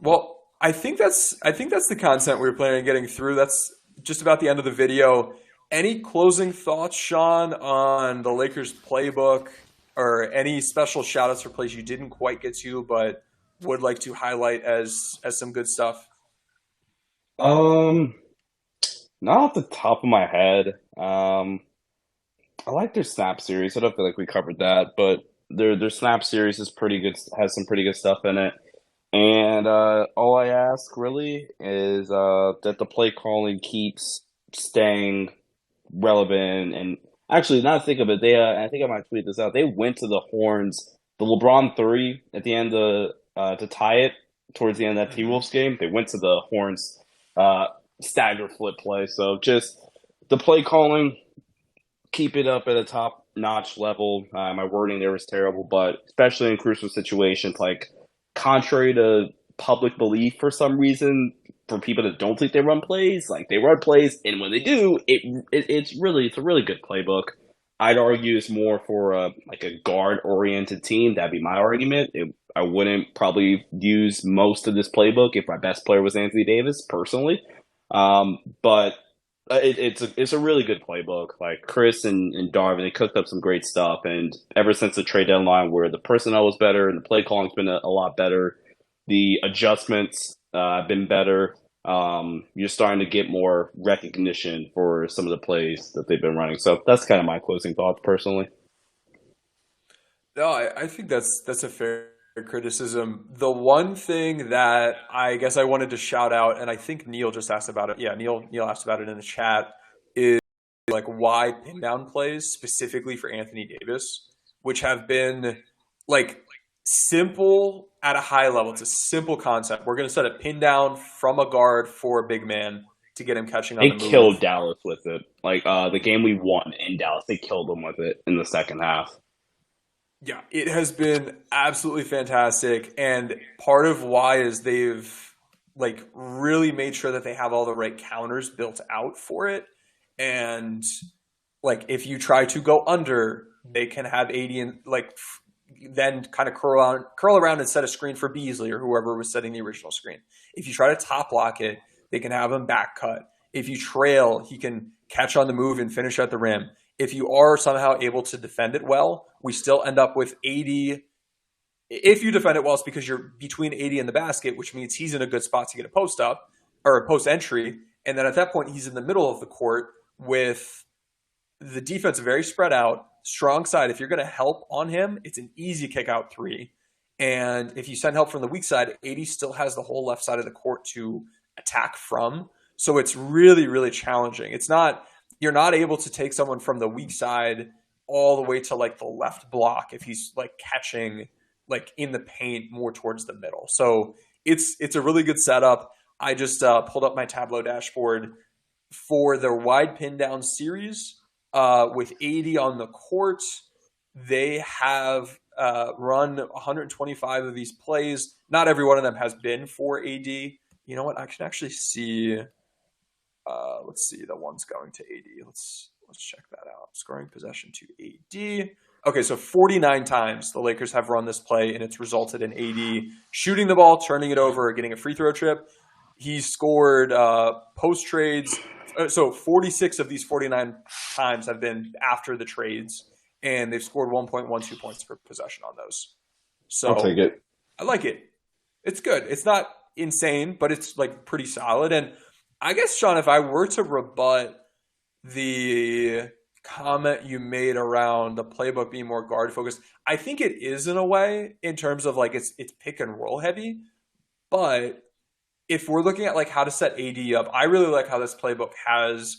Well, I think that's the content we were planning on getting through. That's just about the end of the video. Any closing thoughts, Sean, on the Lakers playbook, or any special shout outs for plays you didn't quite get to but would like to highlight as some good stuff? Um, Not off the top of my head. I like their Snap series. I don't feel like we covered that, but their Snap series is pretty good. Has some pretty good stuff in it. And all I ask really is that the play calling keeps staying relevant. And actually, now that I think of it, I think I might tweet this out. They went to the horns, the LeBron three at the end to tie it towards the end of that T Mm-hmm. Wolves game. They went to the horns uh, stagger flip play. So just the play calling, keep it up at a top notch level. My wording there was terrible, but especially in crucial situations, like contrary to public belief for some reason, for people that don't think they run plays, like they run plays, and when they do, it's a really good playbook. I'd argue it's more for like a guard oriented team. That'd be my argument. I wouldn't probably use most of this playbook if my best player was Anthony Davis personally. But it's a really good playbook. Like Chris and Darvin, they cooked up some great stuff. And ever since the trade deadline, where the personnel was better and the play calling's been a lot better, the adjustments have been better. You're starting to get more recognition for some of the plays that they've been running. So that's kind of my closing thoughts personally. No, I think that's a fair criticism. The one thing that I guess I wanted to shout out, and I think Neil just asked about it. Yeah, Neil asked about it in the chat. Is like why pin down plays specifically for Anthony Davis, which have been like simple at a high level. It's a simple concept. We're going to set a pin down from a guard for a big man to get him catching on They the killed move. Dallas with it. Like the game we won in Dallas, they killed them with it in the second half. Yeah, it has been absolutely fantastic. And part of why is they've like really made sure that they have all the right counters built out for it. And like if you try to go under, they can have 80 and like then kind of curl around and set a screen for Beasley or whoever was setting the original screen. If you try to top block it, they can have him back cut. If you trail, he can catch on the move and finish at the rim. If you are somehow able to defend it well, we still end up with 80. If you defend it well, it's because you're between 80 and the basket, which means he's in a good spot to get a post up or a post entry. And then at that point, he's in the middle of the court with the defense very spread out, strong side. If you're going to help on him, it's an easy kick out three. And if you send help from the weak side, 80 still has the whole left side of the court to attack from. So it's really, really challenging. It's not, you're not able to take someone from the weak side all the way to like the left block if he's like catching like in the paint more towards the middle. So it's a really good setup. I just pulled up my Tableau dashboard for their wide pin down series with 80 on the court. They have run 125 of these plays. Not every one of them has been for AD. You know what? I can actually see. Let's see the ones going to AD. Let's check that out. Scoring possession to AD. Okay, so 49 times the Lakers have run this play, and it's resulted in AD shooting the ball, turning it over, getting a free throw trip. He's scored post trades. So 46 of these 49 times have been after the trades, and they've scored 1.12 points per possession on those. I'll take So it. I like it. It's good. It's not insane, but it's like pretty solid. And I guess, Sean, if I were to rebut the comment you made around the playbook being more guard focused, I think it is in a way in terms of like it's pick and roll heavy. But if we're looking at like how to set AD up, I really like how this playbook has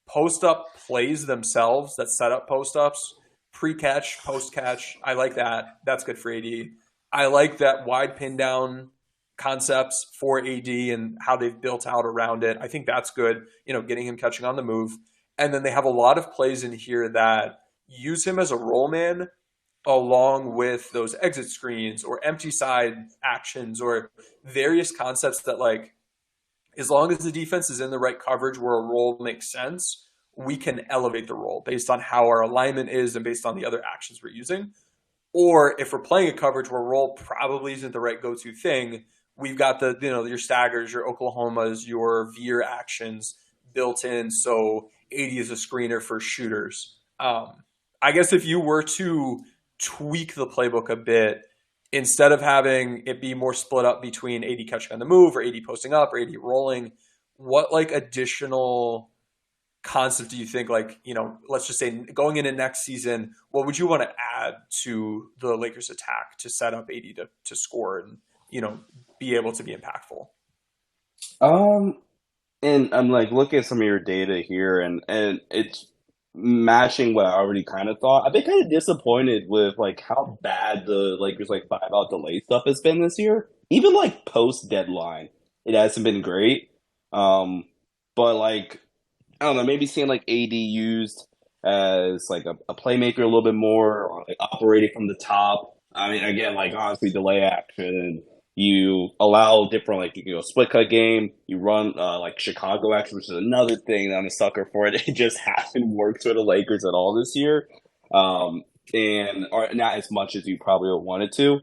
post up plays themselves that set up post ups pre-catch, post-catch. I like that. That's good for AD. I like that wide pin down concepts for AD and how they've built out around it. I think that's good, getting him catching on the move. And then they have a lot of plays in here that use him as a roll man along with those exit screens or empty side actions or various concepts that, like, as long as the defense is in the right coverage where a roll makes sense, we can elevate the roll based on how our alignment is and based on the other actions we're using. Or if we're playing a coverage where roll probably isn't the right go-to thing, we've got your staggers, your Oklahomas, your veer actions built in. So 80 is a screener for shooters. I guess if you were to tweak the playbook a bit, instead of having it be more split up between AD catching on the move or AD posting up or AD rolling, what like additional concept do you think, like, let's just say going into next season, what would you want to add to the Lakers attack to set up AD to score and, be able to be impactful? And I'm like looking at some of your data here, and it's matching what I already kind of thought. I've been kind of disappointed with like how bad the Lakers like 5-out delay stuff has been this year. Even like post deadline, it hasn't been great. But like I don't know, maybe seeing like AD used as like a playmaker a little bit more, or like operating from the top. I mean, again, like honestly, delay action. You allow different, like, split cut game. You run like Chicago action, which is another thing that I'm a sucker for. It just hasn't worked for the Lakers at all this year, or not as much as you probably would want it to.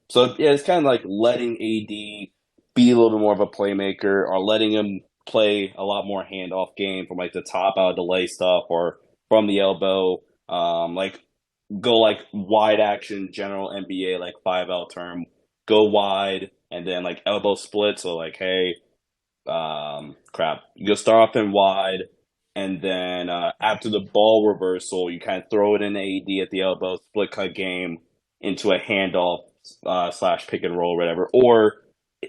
So yeah, it's kind of like letting AD be a little bit more of a playmaker, or letting him play a lot more handoff game from like the top out of delay stuff or from the elbow. Like go like wide action, general NBA like 5-out term. Go wide and then like elbow split. So like, hey, you go start off in wide, and then after the ball reversal, you kind of throw it in AD at the elbow, split cut game into a handoff / pick and roll, or whatever. Or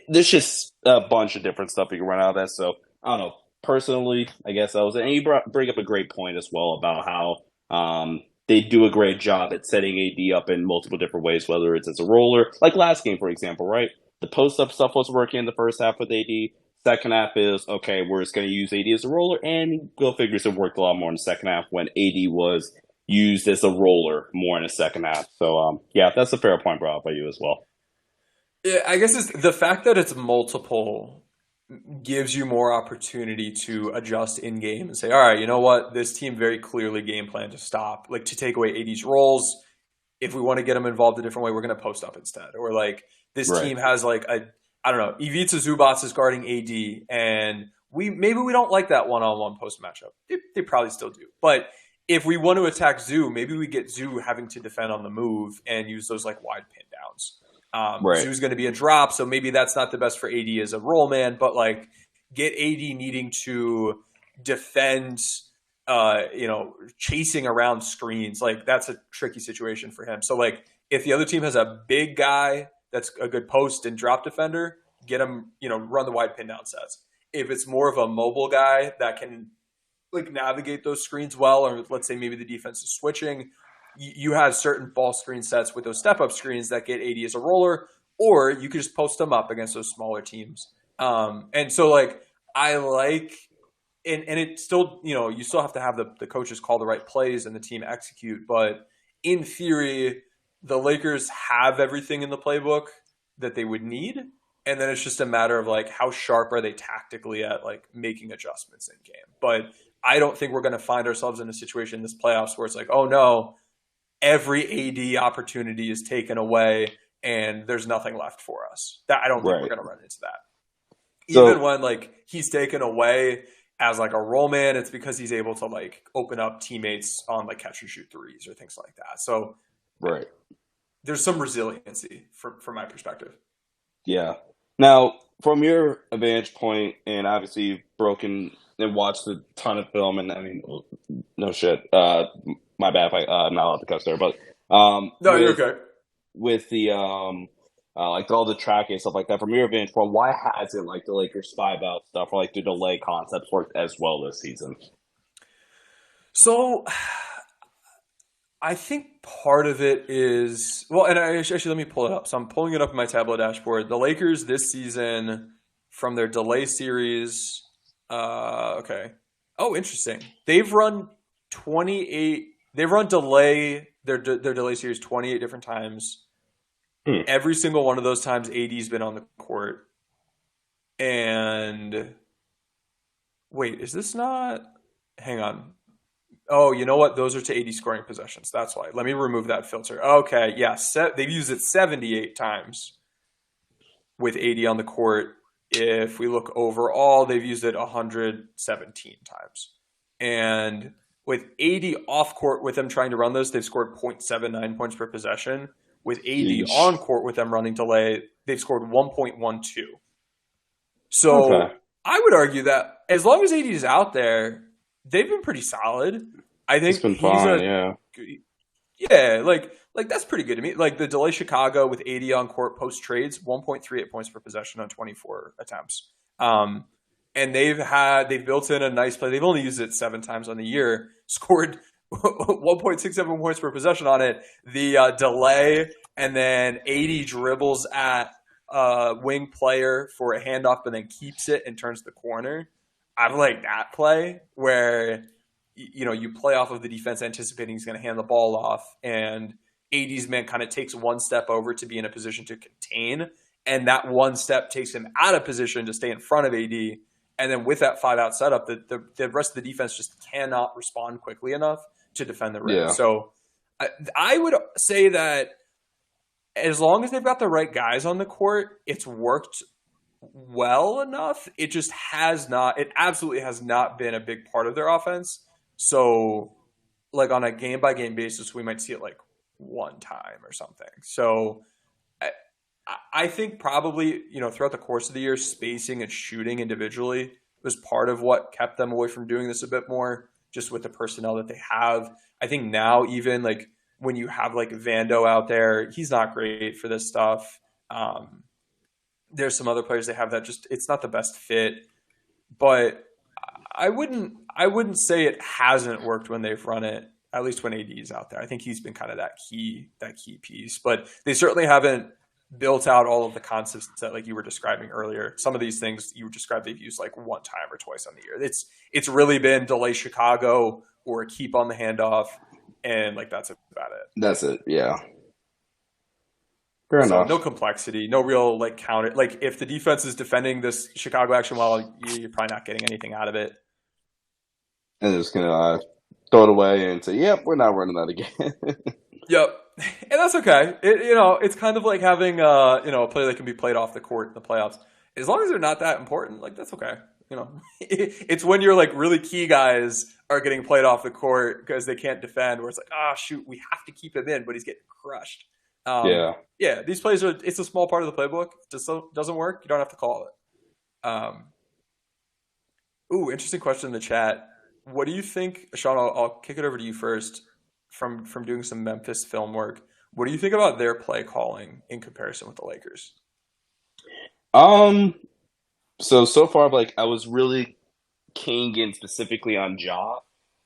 there's just a bunch of different stuff you can run out of that. So I don't know. Personally, I guess that was it. And you bring up a great point as well about how they do a great job at setting AD up in multiple different ways, whether it's as a roller, like last game, for example, right? The post-up stuff was working in the first half with AD. Second half is, okay, we're just going to use AD as a roller, and go figures it worked a lot more in the second half when AD was used as a roller more in the second half. So, yeah, that's a fair point brought up by you as well. Yeah, I guess it's the fact that it's multiple gives you more opportunity to adjust in game and say, all right, you know what? This team very clearly game plan to stop, like to take away AD's roles. If we want to get them involved a different way, we're going to post up instead. Or like this team has like I don't know, Ivica Zubats is guarding AD, and maybe we don't like that one-on-one post matchup. They probably still do. But if we want to attack Zoo, maybe we get Zoo having to defend on the move and use those like wide pin downs. Zoo's going to be a drop, so maybe that's not the best for AD as a roll man, but like get AD needing to defend, chasing around screens. Like that's a tricky situation for him. So like if the other team has a big guy that's a good post and drop defender, get him, run the wide pin down sets. If it's more of a mobile guy that can like navigate those screens well, or let's say maybe the defense is switching, you have certain ball screen sets with those step-up screens that get AD as a roller, or you could just post them up against those smaller teams. And so, like, I like – and it still – you still have to have the coaches call the right plays and the team execute. But in theory, the Lakers have everything in the playbook that they would need. And then it's just a matter of, like, how sharp are they tactically at, like, making adjustments in game. But I don't think we're going to find ourselves in a situation in this playoffs where it's like, oh, no – every AD opportunity is taken away and there's nothing left for us. That I don't think we're going to run into that. Even when like he's taken away as like a roll man, it's because he's able to like open up teammates on like catch and shoot threes or things like that. So there's some resiliency from my perspective. Yeah. Now, from your vantage point, and obviously you've broken and watched a ton of film, and I mean, no shit. My bad if I'm not allowed to cuss there, but no, you're okay. With the like all the tracking and stuff like that, from your vantage point, why hasn't like the Lakers 5-out stuff or like the delay concepts worked as well this season? So I think part of it is and actually let me pull it up. So I'm pulling it up in my Tableau dashboard. The Lakers this season from their delay series. Okay. Oh, interesting. They've run 28. They've run their delay series 28 different times. Hmm. Every single one of those times, AD's been on the court. And wait, is this not? Hang on. Oh, you know what? Those are to 80 scoring possessions. That's why. Let me remove that filter. Okay, yeah. They've used it 78 times with 80 on the court. If we look overall, they've used it 117 times. And with 80 off court with them trying to run those, they've scored 0.79 points per possession. With 80 Yeesh. on court with them running delay, they've scored 1.12. Okay. So I would argue that as long as AD is out there, they've been pretty solid. I It's think been he's fine, a yeah. yeah, like that's pretty good to me. Like the delay Chicago with 80 on court post trades, 1.38 points per possession on 24 attempts. And they've built in a nice play. They've only used it 7 times on the year, scored 1.67 points per possession on it. The delay and then 80 dribbles at wing player for a handoff, but then keeps it and turns the corner. I like that play where you play off of the defense anticipating he's going to hand the ball off, and AD's man kind of takes one step over to be in a position to contain, and that one step takes him out of position to stay in front of AD. And then with that 5-out setup, the rest of the defense just cannot respond quickly enough to defend the rim. Yeah. So I would say that as long as they've got the right guys on the court, it's worked well enough. It just has not. It absolutely has not been a big part of their offense. So, like on a game by game basis, we might see it like one time or something. So, I think probably throughout the course of the year, spacing and shooting individually was part of what kept them away from doing this a bit more, just with the personnel that they have. I think now even like when you have like Vando out there, he's not great for this stuff. There's some other players they have that just it's not the best fit, but I wouldn't say it hasn't worked when they've run it. At least when AD is out there, I think he's been kind of that key piece. But they certainly haven't built out all of the concepts that like you were describing earlier. Some of these things you described they've used like one time or twice on the year. It's really been delay Chicago or keep on the handoff, and like that's about it. That's it, yeah. Fair So no enough. complexity, no real like counter. Like if the defense is defending this Chicago action well, you're probably not getting anything out of it. And they're just gonna throw it away and say, "Yep, we're not running that again." Yep, and that's okay. It's kind of like having a play that can be played off the court in the playoffs. As long as they're not that important, like that's okay. It's when you're like really key guys are getting played off the court because they can't defend, where it's like, shoot, we have to keep him in, but he's getting crushed. Yeah. Yeah, these plays it's a small part of the playbook. Just so it doesn't work, you don't have to call it. Interesting question in the chat. What do you think, Sean? I'll kick it over to you first. From doing some Memphis film work, what do you think about their play calling in comparison with the Lakers? Um. So far, like I was really keying in specifically on Ja.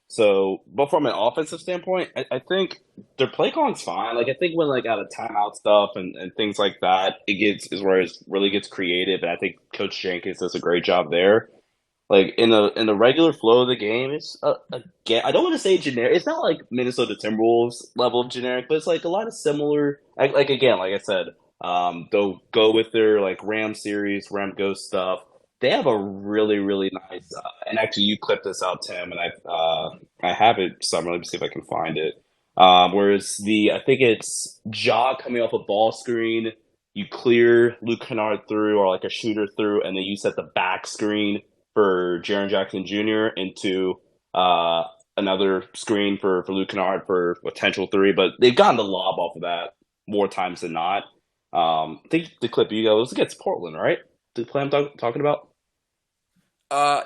So, but from an offensive standpoint, I think their play calling's fine. Like I think when like out of timeout stuff and things like that, is where it really gets creative. And I think Coach Jenkins does a great job there. Like in the regular flow of the game, it's again I don't want to say generic. It's not like Minnesota Timberwolves level of generic, but it's like a lot of similar. Like again, like I said, they'll go with their like Ram series, Ram Ghost stuff. They have a really nice. And actually, you clipped this out, Tim, and I have it somewhere. Let me see if I can find it. Whereas I think it's Ja coming off a ball screen. You clear Luke Kennard through, or like a shooter through, and then you set the back screen for Jaren Jackson Jr. into another screen for Luke Kennard for potential three, but they've gotten the lob off of that more times than not. I think the clip you got was against Portland, right? The play I'm talking about?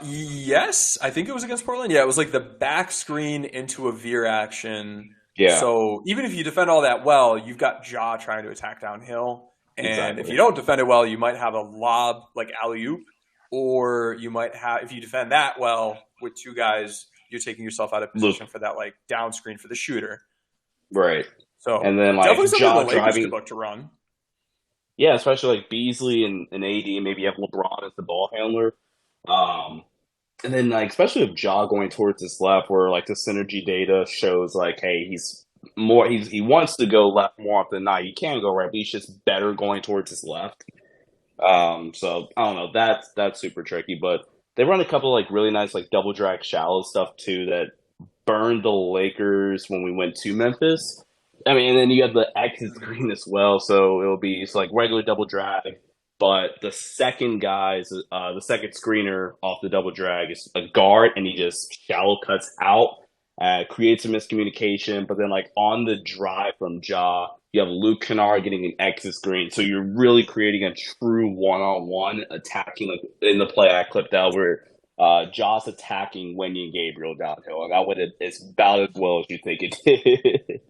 Yes, I think it was against Portland. Yeah, it was like the back screen into a veer action. Yeah, So even if you defend all that well, you've got Ja trying to attack downhill. And if exactly. you don't defend it well, you might have a lob like alley-oop, or you might have, if you defend that well with two guys, you're taking yourself out of Look, position for that like down screen for the shooter. Right. And So then definitely like something the Ja Lakers could driving, look to run. yeah, especially like Beasley and AD, maybe you have LeBron as the ball handler. Um, and then like especially with Ja going towards his left, where like the synergy data shows like, hey, he wants to go left more often than not. He can go right, but he's just better going towards his left. So I don't know. That's super tricky, but they run a couple like really nice like double drag shallow stuff too that burned the Lakers when we went to Memphis. I mean, and then you have the exit screen as well, so it's like regular double drag, but the second screener off the double drag is a guard, and he just shallow cuts out, creates a miscommunication. But then like on the drive from Ja, you have Luke Kennard getting an exit screen, so you're really creating a true one-on-one attacking, like in the play I clipped out where Ja's attacking Wendy and Gabriel downhill, and that would it's about as well as you think it did.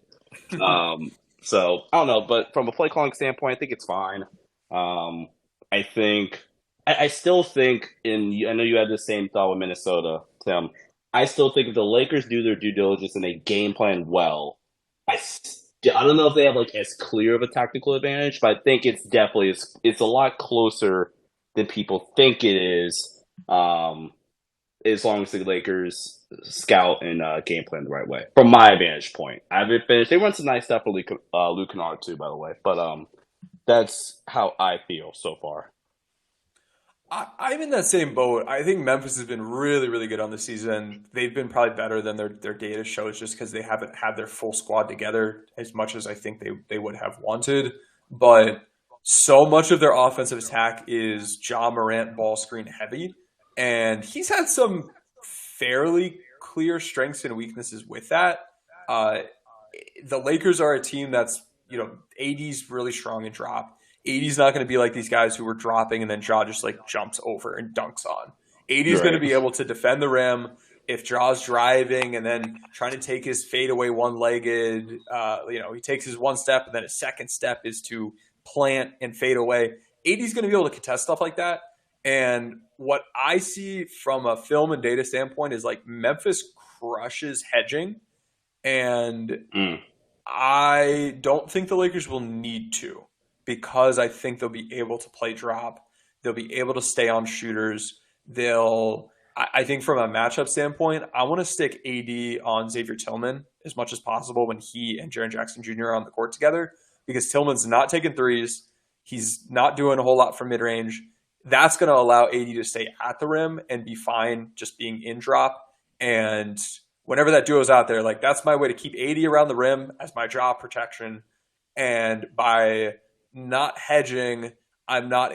um, so I don't know, but from a play calling standpoint, I think it's fine. I think I still think I know you had the same thought with Minnesota, Tim. I still think if the Lakers do their due diligence and they game plan well, I don't know if they have like as clear of a tactical advantage, but I think it's a lot closer than people think it is. As long as the Lakers scout and game plan the right way. From my vantage point, I haven't finished. They run some nice stuff for Luke Kennard too, by the way. But that's how I feel so far. I'm in that same boat. I think Memphis has been really, really good on the season. They've been probably better than their data shows just because they haven't had their full squad together as much as I think they would have wanted. But so much of their offensive attack is Ja Morant ball screen heavy. And he's had some fairly clear strengths and weaknesses with that. Uh, the Lakers are a team that's, AD's really strong in drop. AD's not going to be like these guys who were dropping and then Ja just like jumps over and dunks on. AD's going to Right. be able to defend the rim if Ja's driving and then trying to take his fadeaway one-legged. He takes his one step and then his second step is to plant and fade away. AD's going to be able to contest stuff like that. And what I see from a film and data standpoint is like Memphis crushes hedging, and Mm. I don't think the Lakers will need to because I think they'll be able to play drop. They'll be able to stay on shooters. I think from a matchup standpoint, I want to stick AD on Xavier Tillman as much as possible when he and Jaren Jackson Jr. are on the court together because Tillman's not taking threes. He's not doing a whole lot from mid range. That's going to allow AD to stay at the rim and be fine just being in drop. And whenever that duo's out there, like that's my way to keep AD around the rim as my drop protection. And by not hedging, I'm not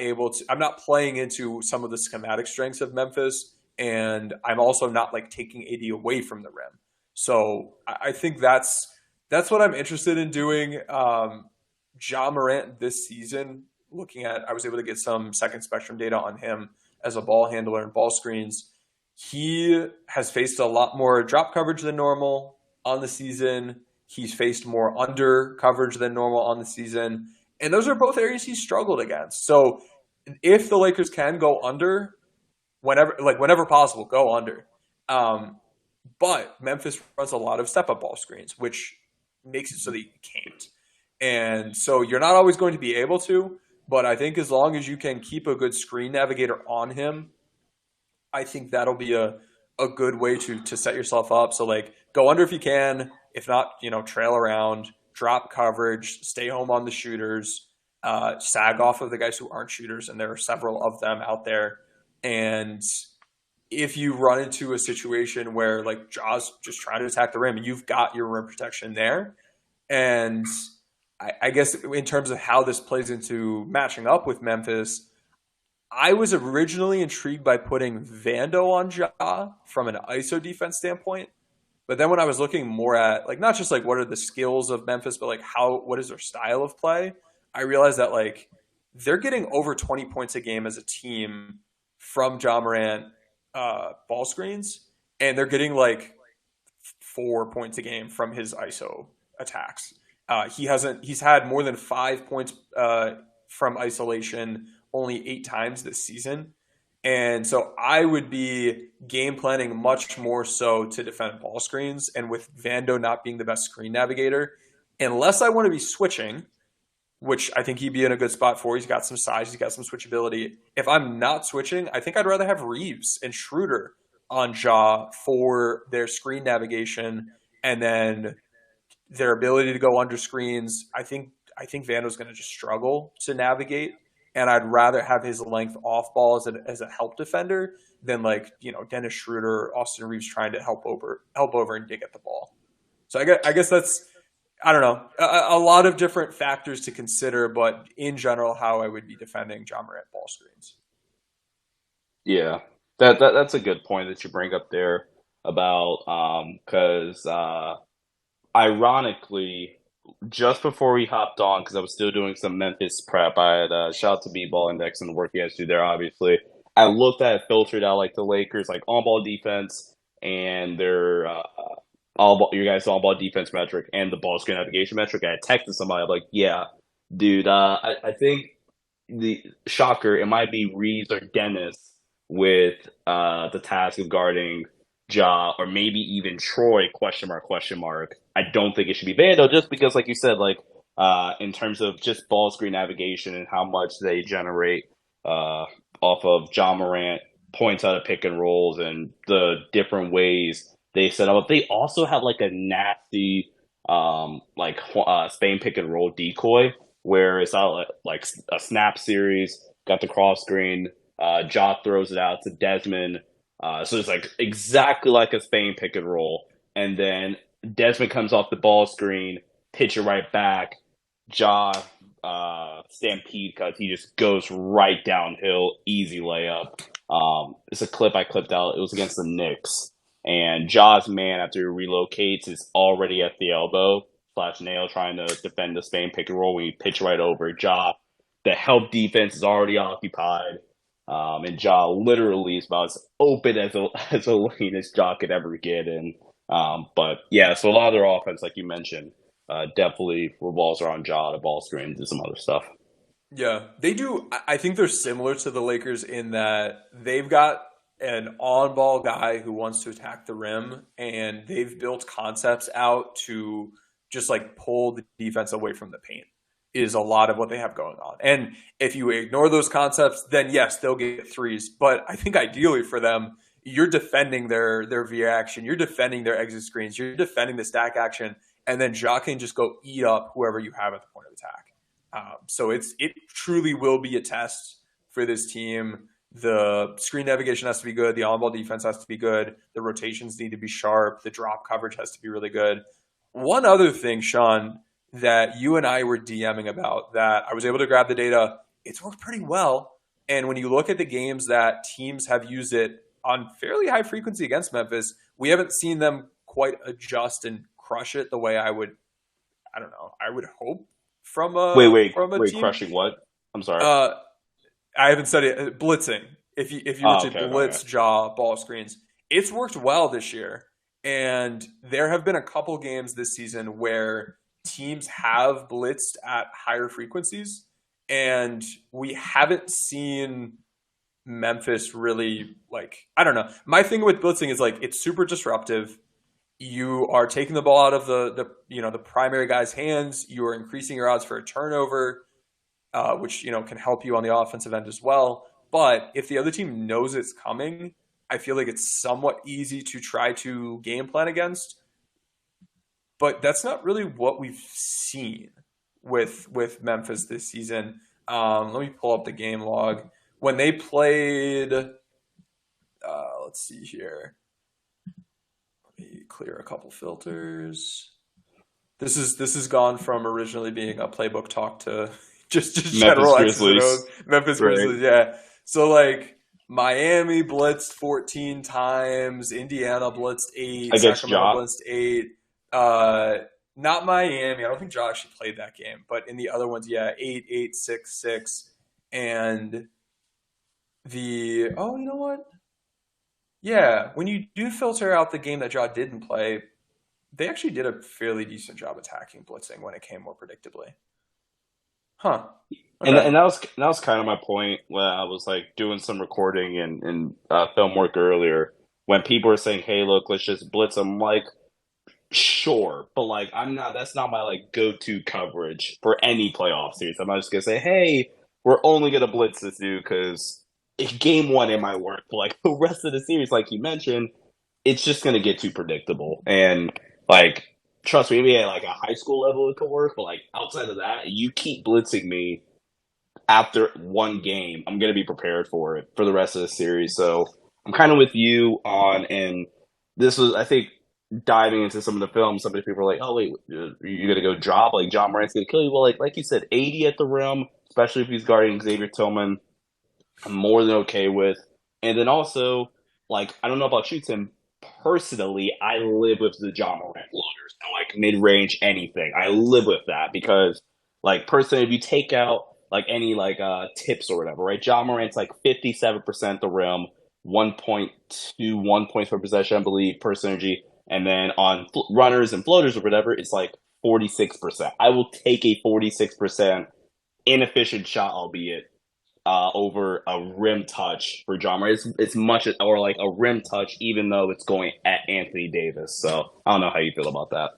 playing into some of the schematic strengths of Memphis. And I'm also not like taking AD away from the rim. So I think that's what I'm interested in doing. Ja Morant this season, I was able to get some second spectrum data on him as a ball handler and ball screens. He has faced a lot more drop coverage than normal on the season. He's faced more under coverage than normal on the season. And those are both areas he's struggled against. So if the Lakers can go under, whenever possible, go under. But Memphis runs a lot of step-up ball screens, which makes it so that you can't. And so you're not always going to be able to, but I think as long as you can keep a good screen navigator on him, I think that'll be a good way to set yourself up. So like go under if you can, if not, trail around, drop coverage, stay home on the shooters, sag off of the guys who aren't shooters, and there are several of them out there. And if you run into a situation where like Ja's just trying to attack the rim and you've got your rim protection there, and I guess in terms of how this plays into matching up with Memphis, I was originally intrigued by putting Vando on Ja from an ISO defense standpoint. But then when I was looking more at like not just like what are the skills of Memphis, but like what is their style of play, I realized that like they're getting over 20 points a game as a team from Ja Morant ball screens, and they're getting like 4 points a game from his ISO attacks. He's had more than 5 points from isolation only 8 times this season. And so I would be game planning much more so to defend ball screens. And with Vando not being the best screen navigator, unless I want to be switching, which I think he'd be in a good spot for. He's got some size, he's got some switchability. If I'm not switching, I think I'd rather have Reeves and Schroeder on Ja for their screen navigation and then their ability to go under screens. I think Vando's going to just struggle to navigate, and I'd rather have his length off ball as a help defender than like Dennis Schroeder, Austin Reeves trying to help over and dig at the ball. So I guess that's I don't know a lot of different factors to consider, but in general, how I would be defending John Morant ball screens. Yeah, that's a good point that you bring up there about because ironically, just before we hopped on, because I was still doing some Memphis prep, I had shout out to B-Ball Index and the work you guys do there. Obviously, I looked at it, filtered out like the Lakers, like on ball defense and their all ball, your guys' on ball defense metric and the ball screen navigation metric. I texted somebody, I'm like, yeah, dude, I think the shocker, it might be Reeves or Dennis with the task of guarding Ja or maybe even Troy question mark question mark. I don't think it should be Vando just because like you said, like in terms of just ball screen navigation and how much they generate off of John Morant points out of pick and rolls and the different ways they set up. They also have like a nasty Spain pick and roll decoy where it's not like a snap series, got the cross screen, Ja throws it out to Desmond. So it's like exactly like a Spain pick and roll. And then Desmond comes off the ball screen, pitch it right back. Ja stampede cuts. He just goes right downhill, easy layup. It's a clip I clipped out. It was against the Knicks. And Ja's man, after he relocates, is already at the elbow / nail trying to defend the Spain pick and roll when you pitch right over Ja. The help defense is already occupied. And Ja literally is about as open as a lane as Ja could ever get in. But yeah, so a lot of their offense, like you mentioned, definitely revolves around Ja, the ball screens, and some other stuff. Yeah, they do. I think they're similar to the Lakers in that they've got an on-ball guy who wants to attack the rim, and they've built concepts out to just like pull the defense away from the paint. Is a lot of what they have going on. And if you ignore those concepts, then yes, they'll get threes. But I think ideally for them, you're defending their via action, you're defending their exit screens, you're defending the stack action, and then Ja can just go eat up whoever you have at the point of attack. So it truly will be a test for this team. The screen navigation has to be good. The on-ball defense has to be good. The rotations need to be sharp. The drop coverage has to be really good. One other thing, Sean, that you and I were DMing about that I was able to grab the data, it's worked pretty well. And when you look at the games that teams have used it on fairly high frequency against Memphis, we haven't seen them quite adjust and crush it the way I don't know, I would hope from Wait, a wait, from a wait, team. crushing what? I'm sorry. Uh, I haven't said it. Blitzing. If you were Oh, to okay, okay. blitz Ja ball screens, it's worked well this year. And there have been a couple games this season where teams have blitzed at higher frequencies, and we haven't seen Memphis really like. I don't know. My thing with blitzing is like it's super disruptive. You are taking the ball out of the primary guy's hands. You are increasing your odds for a turnover, which can help you on the offensive end as well. But if the other team knows it's coming, I feel like it's somewhat easy to try to game plan against. But that's not really what we've seen with Memphis this season. Let me pull up the game log when they played. Let's see here. Let me clear a couple filters. This has gone from originally being a playbook talk to just Memphis general X's and Grizzlies, O's. Memphis right? Grizzlies, yeah. So like Miami blitzed 14 times, Indiana blitzed 8, Against Sacramento Ja. blitzed 8. Uh, Not Miami. I don't think Ja actually played that game, but in the other ones, yeah, 8, 8, 6, 6, and you know what? Yeah, when you do filter out the game that Ja didn't play, they actually did a fairly decent job attacking blitzing when it came more predictably. Huh. And Okay. and that was kind of my point when I was like doing some recording and film work earlier. When people were saying, "Hey, look, let's just blitz," I'm like, Sure, but like I'm not. That's not my like go-to coverage for any playoff series. I'm not just gonna say, "Hey, we're only gonna blitz this dude," because game one it might work. But like the rest of the series, like you mentioned, it's just gonna get too predictable. And like, trust me, maybe at like a high school level it could work, but like outside of that, you keep blitzing me after one game, I'm gonna be prepared for it for the rest of the series. So I'm kind of with you on, and this was, I think, diving into some of the films. Some of the people are like, "Oh wait, you're gonna go drop like John Morant's gonna kill you." Well, like you said, 80 at the rim, especially if he's guarding Xavier Tillman, I'm more than okay with. And then also, like, I don't know about you, Tim. Personally, I live with the John Morant floaters and like mid range anything. I live with that because, like, personally, if you take out like any like tips or whatever, right? John Morant's like 57% the rim, 1.21 points per possession, I believe, percentage. And then on runners and floaters or whatever, it's like 46%. I will take a 46% inefficient shot, albeit over a rim touch for John Murray. It's much or like a rim touch, even though it's going at Anthony Davis. So I don't know how you feel about that.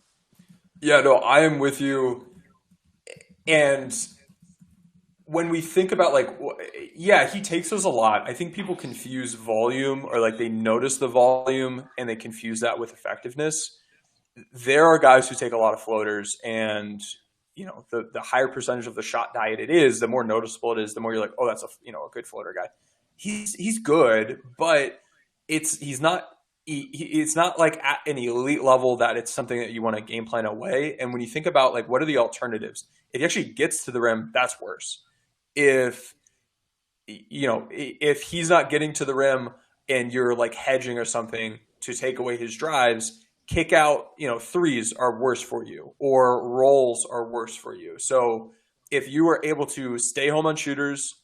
Yeah, no, I am with you. And when we think about like, yeah, he takes those a lot. I think people confuse volume or like they notice the volume and they confuse that with effectiveness. There are guys who take a lot of floaters, and the higher percentage of the shot diet it is, the more noticeable it is, the more you're like, oh, that's a good floater guy. He's good, but he's not. It's not like at an elite level that it's something that you want to game plan away. And when you think about like what are the alternatives, if he actually gets to the rim, that's worse. If if he's not getting to the rim and you're like hedging or something to take away his drives, kick out, threes are worse for you or rolls are worse for you. So if you are able to stay home on shooters,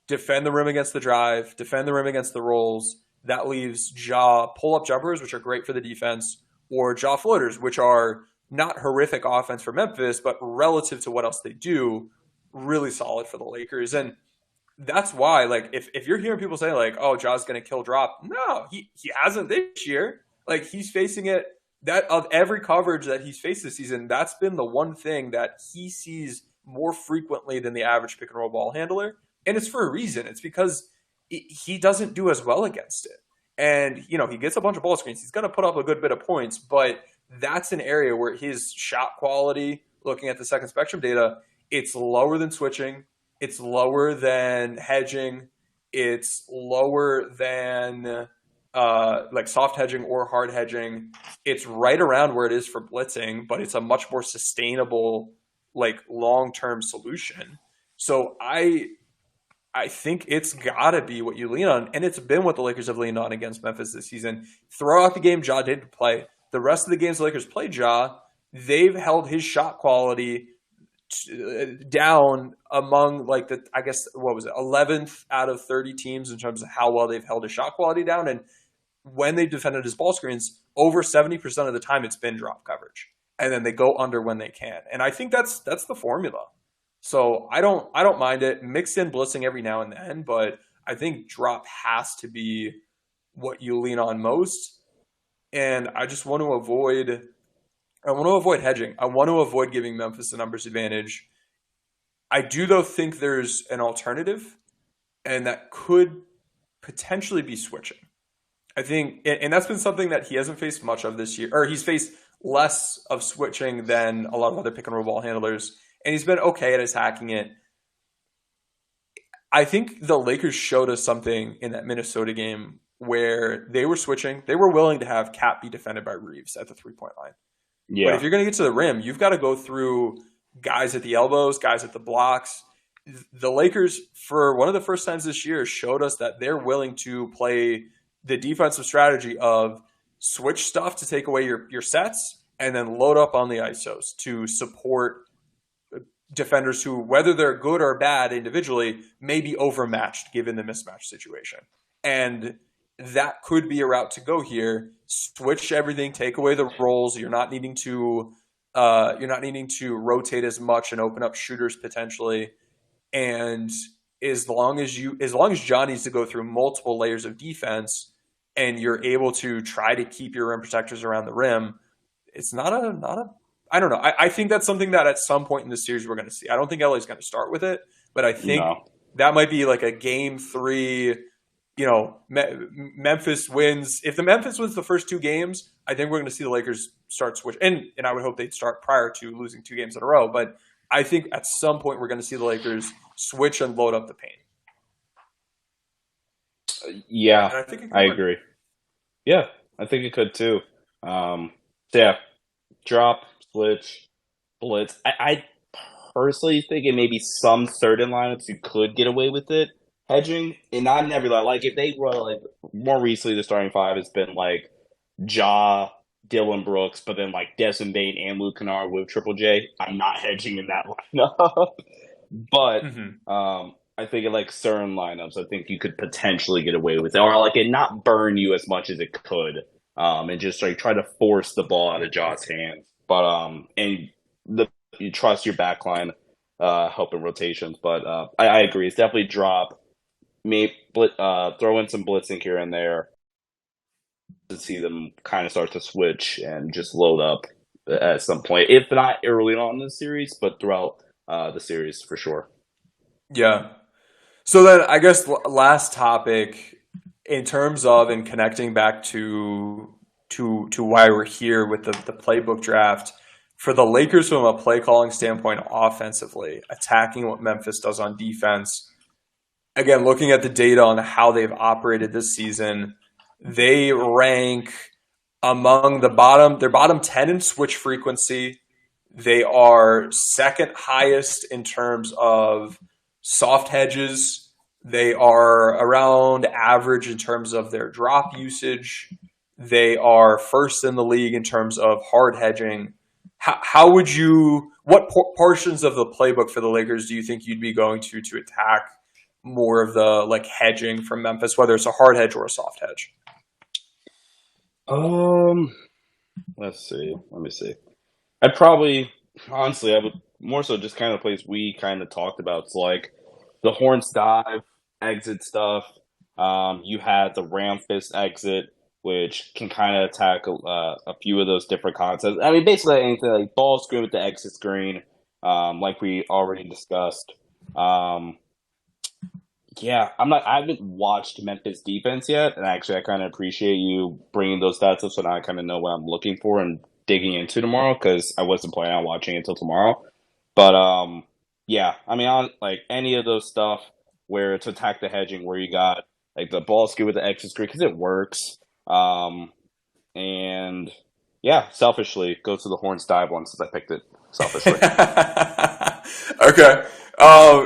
defend the rim against the drive, defend the rim against the rolls, that leaves jaw pull-up jumpers, which are great for the defense, or jaw floaters, which are not horrific offense for Memphis, but relative to what else they do, really solid for the Lakers. And that's why, like, if you're hearing people say like, "Oh, Jaw's going to kill drop," no, he hasn't this year. Like he's facing it. That of every coverage that he's faced this season, that's been the one thing that he sees more frequently than the average pick and roll ball handler, and it's for a reason. It's because he doesn't do as well against it, and he gets a bunch of ball screens. He's going to put up a good bit of points, but that's an area where his shot quality, looking at the second spectrum data, it's lower than switching. It's lower than hedging. It's lower than like soft hedging or hard hedging. It's right around where it is for blitzing, but it's a much more sustainable, like long-term solution. So I think it's got to be what you lean on, and it's been what the Lakers have leaned on against Memphis this season. Throw out the game Ja did play. The rest of the games the Lakers played Ja, they've held his shot quality down among like the, I guess, what was it, 11th out of 30 teams in terms of how well they've held his shot quality down. And when they defended his ball screens, over 70% of the time it's been drop coverage, and then they go under when they can. And I think that's the formula. So I don't mind it. Mix in blitzing every now and then, but I think drop has to be what you lean on most. And I just want to avoid hedging. I want to avoid giving Memphis a numbers advantage. I do, though, think there's an alternative, and that could potentially be switching. I think, and that's been something that he hasn't faced much of this year, or he's faced less of switching than a lot of other pick and roll ball handlers, and he's been okay at attacking it. I think the Lakers showed us something in that Minnesota game where they were switching. They were willing to have Cat be defended by Reeves at the 3-point line. But if Yeah, you're going to get to the rim, you've got to go through guys at the elbows, guys at the blocks. The Lakers, for one of the first times this year, showed us that they're willing to play the defensive strategy of switch stuff to take away your sets and then load up on the ISOs to support defenders who, whether they're good or bad individually, may be overmatched given the mismatch situation. And that could be a route to go here. Switch everything, take away the rolls. You're not needing to rotate as much and open up shooters potentially. And as long as John needs to go through multiple layers of defense and you're able to try to keep your rim protectors around the rim, it's not a I don't know. I think that's something that at some point in the series we're going to see. I don't think LA's going to start with it, but I think No. that might be like a game three. Memphis wins. If the Memphis wins the first two games, I think we're going to see the Lakers start switch. And I would hope they'd start prior to losing two games in a row. But I think at some point we're going to see the Lakers switch and load up the paint. Yeah, And I think it could I work. agree. Yeah, I think it could too. So yeah, drop, switch, blitz. I personally think in maybe some certain lineups you could get away with it hedging, and not in every like if they run like more recently the starting five has been like Ja, Dylan Brooks, but then like Desmond Bain and Luke Kennard with Triple J. I'm not hedging in that lineup, but Hmm. I think in like certain lineups, I think you could potentially get away with it, or like it not burn you as much as it could, and just like try to force the ball out of Ja's hands. But and the you trust your backline, helping rotations. But I agree, it's definitely drop. Maybe throw in some blitzing here and there to see them kind of start to switch and just load up at some point, if not early on in the series, but throughout the series for sure. Yeah. So then I guess last topic in terms of and connecting back to why we're here with the playbook draft for the Lakers from a play calling standpoint offensively, attacking what Memphis does on defense. Again, looking at the data on how they've operated this season, they rank among their bottom 10 in switch frequency. They are second highest in terms of soft hedges. They are around average in terms of their drop usage. They are first in the league in terms of hard hedging. How would you, what portions of the playbook for the Lakers do you think you'd be going to attack more of the like hedging from Memphis, whether it's a hard hedge or a soft hedge? Um, let's see. Let me see. I'd probably, honestly, I would more so just kind of place we kind of talked about. It's like the Horns dive, exit stuff. You had the Ram Fist exit, which can kind of attack a few of those different concepts. I mean, basically anything like ball screen with the exit screen, like we already discussed. Um, yeah, I haven't watched Memphis defense yet, and actually, I kind of appreciate you bringing those stats up, so now I kind of know what I'm looking for and digging into tomorrow because I wasn't planning on watching it until tomorrow. But yeah, I mean, on like any of those stuff where it's attack the hedging, where you got like the ball skew with the exit screen because it works. Um, and yeah, selfishly, go to the Horns dive one since I picked it selfishly. Okay.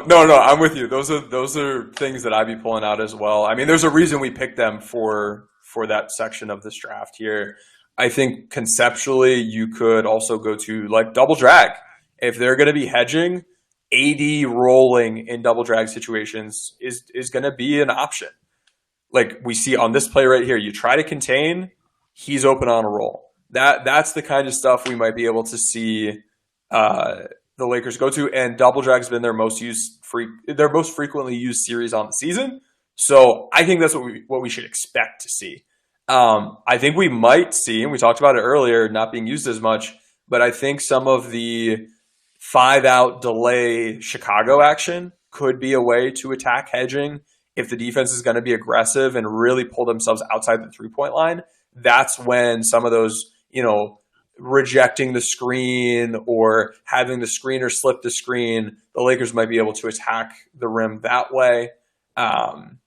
No, I'm with you. Those are things that I'd be pulling out as well. I mean, there's a reason we picked them for that section of this draft here. I think conceptually you could also go to like double drag. If they're going to be hedging, AD rolling in double drag situations is going to be an option. Like we see on this play right here, you try to contain, he's open on a roll. That's the kind of stuff we might be able to see uh, the Lakers go to. And double drag's been their most frequently used series on the season. So I think that's what we should expect to see. I think we might see, and we talked about it earlier, not being used as much, but I think some of the 5-out delay Chicago action could be a way to attack hedging if the defense is going to be aggressive and really pull themselves outside the 3-point line. That's when some of those, rejecting the screen or having the screener slip the screen, the Lakers might be able to attack the rim that way. Um,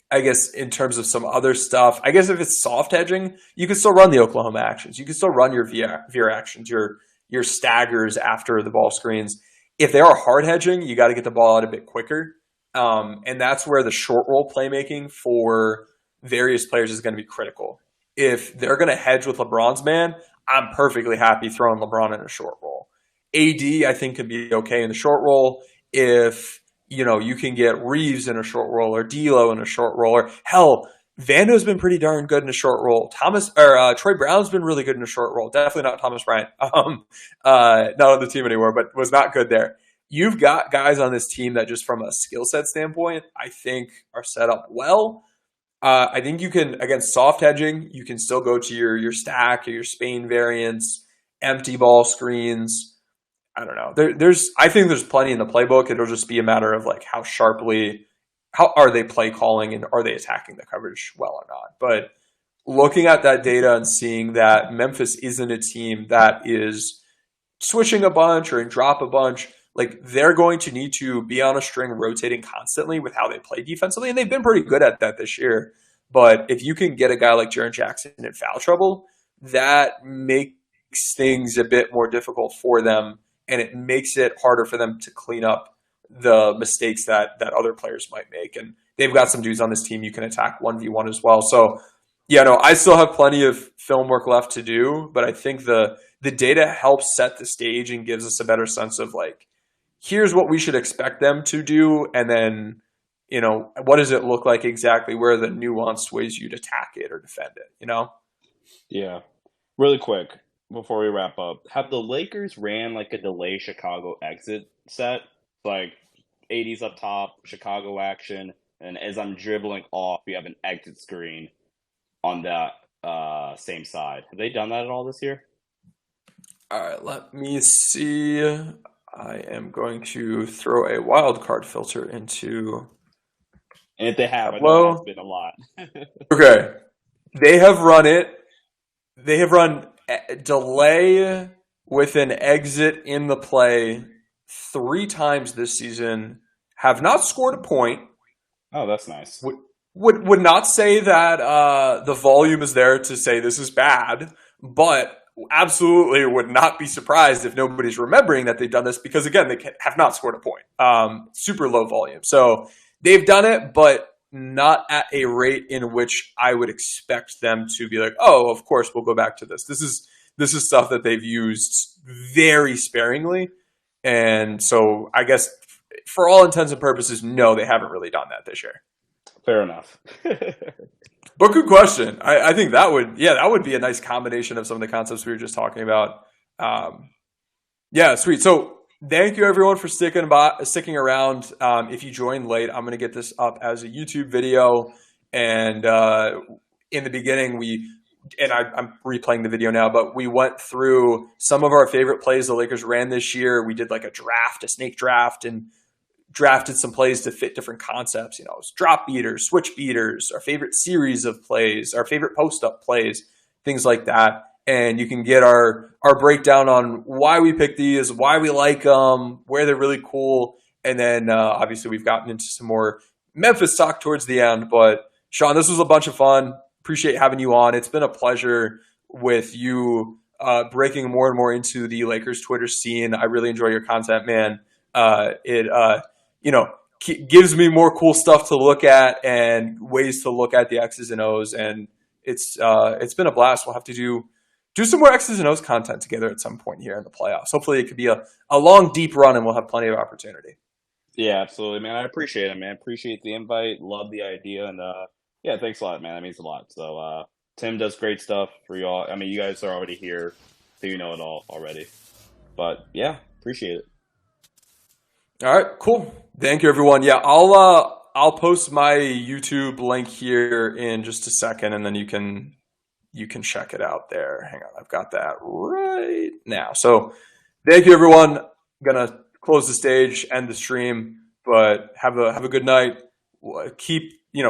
I guess in terms of some other stuff, I guess if it's soft hedging, you can still run the Oklahoma actions. You can still run your veer actions, your staggers after the ball screens. If they are hard hedging, you got to get the ball out a bit quicker. And that's where the short roll playmaking for various players is going to be critical. If they're going to hedge with LeBron's man, I'm perfectly happy throwing LeBron in a short roll. AD, I think, could be okay in the short roll if you can get Reeves in a short roll or D'Lo in a short roll, or hell, Vando's been pretty darn good in a short roll. Troy Brown's been really good in a short roll. Definitely not Thomas Bryant. Not on the team anymore, but was not good there. You've got guys on this team that just from a skill set standpoint, I think are set up well. I think you can, against soft hedging, you can still go to your stack or your Spain variants, empty ball screens. I don't know. I think there's plenty in the playbook. It'll just be a matter of like how are they play calling and are they attacking the coverage well or not. But looking at that data and seeing that Memphis isn't a team that is switching a bunch or drop a bunch, like they're going to need to be on a string rotating constantly with how they play defensively. And they've been pretty good at that this year. But if you can get a guy like Jaren Jackson in foul trouble, that makes things a bit more difficult for them. And it makes it harder for them to clean up the mistakes that other players might make. And they've got some dudes on this team you can attack 1v1 as well. So, yeah, no, I still have plenty of film work left to do, but I think the data helps set the stage and gives us a better sense of like, here's what we should expect them to do, and then, what does it look like exactly? Where are the nuanced ways you'd attack it or defend it, Yeah. Really quick, before we wrap up, have the Lakers ran like a delay Chicago exit set? Like 80s up top, Chicago action, and as I'm dribbling off, you have an exit screen on that same side. Have they done that at all this year? All right, let me see. I am going to throw a wild card filter into. And if they have, I know it's been a lot. Okay. They have run it. They have run delay with an exit in the play 3 times this season, have not scored a point. Oh, that's nice. Would not say that the volume is there to say this is bad, but absolutely would not be surprised if nobody's remembering that they've done this because, again, they have not scored a point. Super low volume. So they've done it, but not at a rate in which I would expect them to be like, oh, of course, we'll go back to this. This is stuff that they've used very sparingly. And so I guess for all intents and purposes, no, they haven't really done that this year. Fair enough. But good question. I think that would be a nice combination of some of the concepts we were just talking about. Yeah, sweet. So thank you everyone for sticking around. If you joined late, I'm going to get this up as a YouTube video. And in the beginning, I'm replaying the video now, but we went through some of our favorite plays the Lakers ran this year. We did like a snake draft, and drafted some plays to fit different concepts. It was drop beaters, switch beaters, our favorite series of plays, our favorite post-up plays, things like that. And you can get our breakdown on why we picked these, why we like them, where they're really cool. And then obviously we've gotten into some more Memphis talk towards the end. But Sean, this was a bunch of fun. Appreciate having you on. It's been a pleasure with you breaking more and more into the Lakers Twitter scene. I really enjoy your content, man. It gives me more cool stuff to look at and ways to look at the X's and O's. And it's been a blast. We'll have to do some more X's and O's content together at some point here in the playoffs. Hopefully it could be a long, deep run and we'll have plenty of opportunity. Yeah, absolutely, man. I appreciate it, man. Appreciate the invite. Love the idea. And yeah, thanks a lot, man. That means a lot. So Tim does great stuff for y'all. I mean, you guys are already here, so you know it all already. But yeah, appreciate it. All right, cool. Thank you, everyone. Yeah, I'll post my YouTube link here in just a second, and then you can check it out there. Hang on, I've got that right now. So, thank you, everyone. I'm gonna close the stage, end the stream, but have a good night.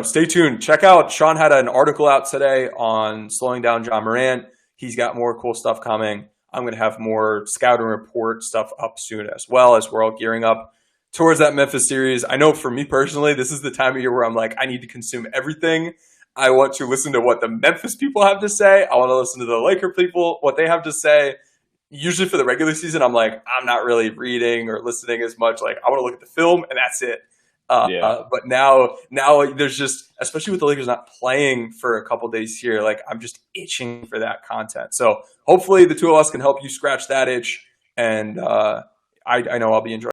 Stay tuned. Check out. Sean had an article out today on slowing down John Morant. He's got more cool stuff coming. I'm gonna have more scout and report stuff up soon as well as we're all gearing up towards that Memphis series. I know for me personally, this is the time of year where I'm like, I need to consume everything. I want to listen to what the Memphis people have to say. I want to listen to the Laker people, what they have to say. Usually for the regular season, I'm like, I'm not really reading or listening as much. Like, I want to look at the film and that's it. But now there's just, especially with the Lakers not playing for a couple days here, like I'm just itching for that content. So hopefully the two of us can help you scratch that itch. And I know I'll be enjoying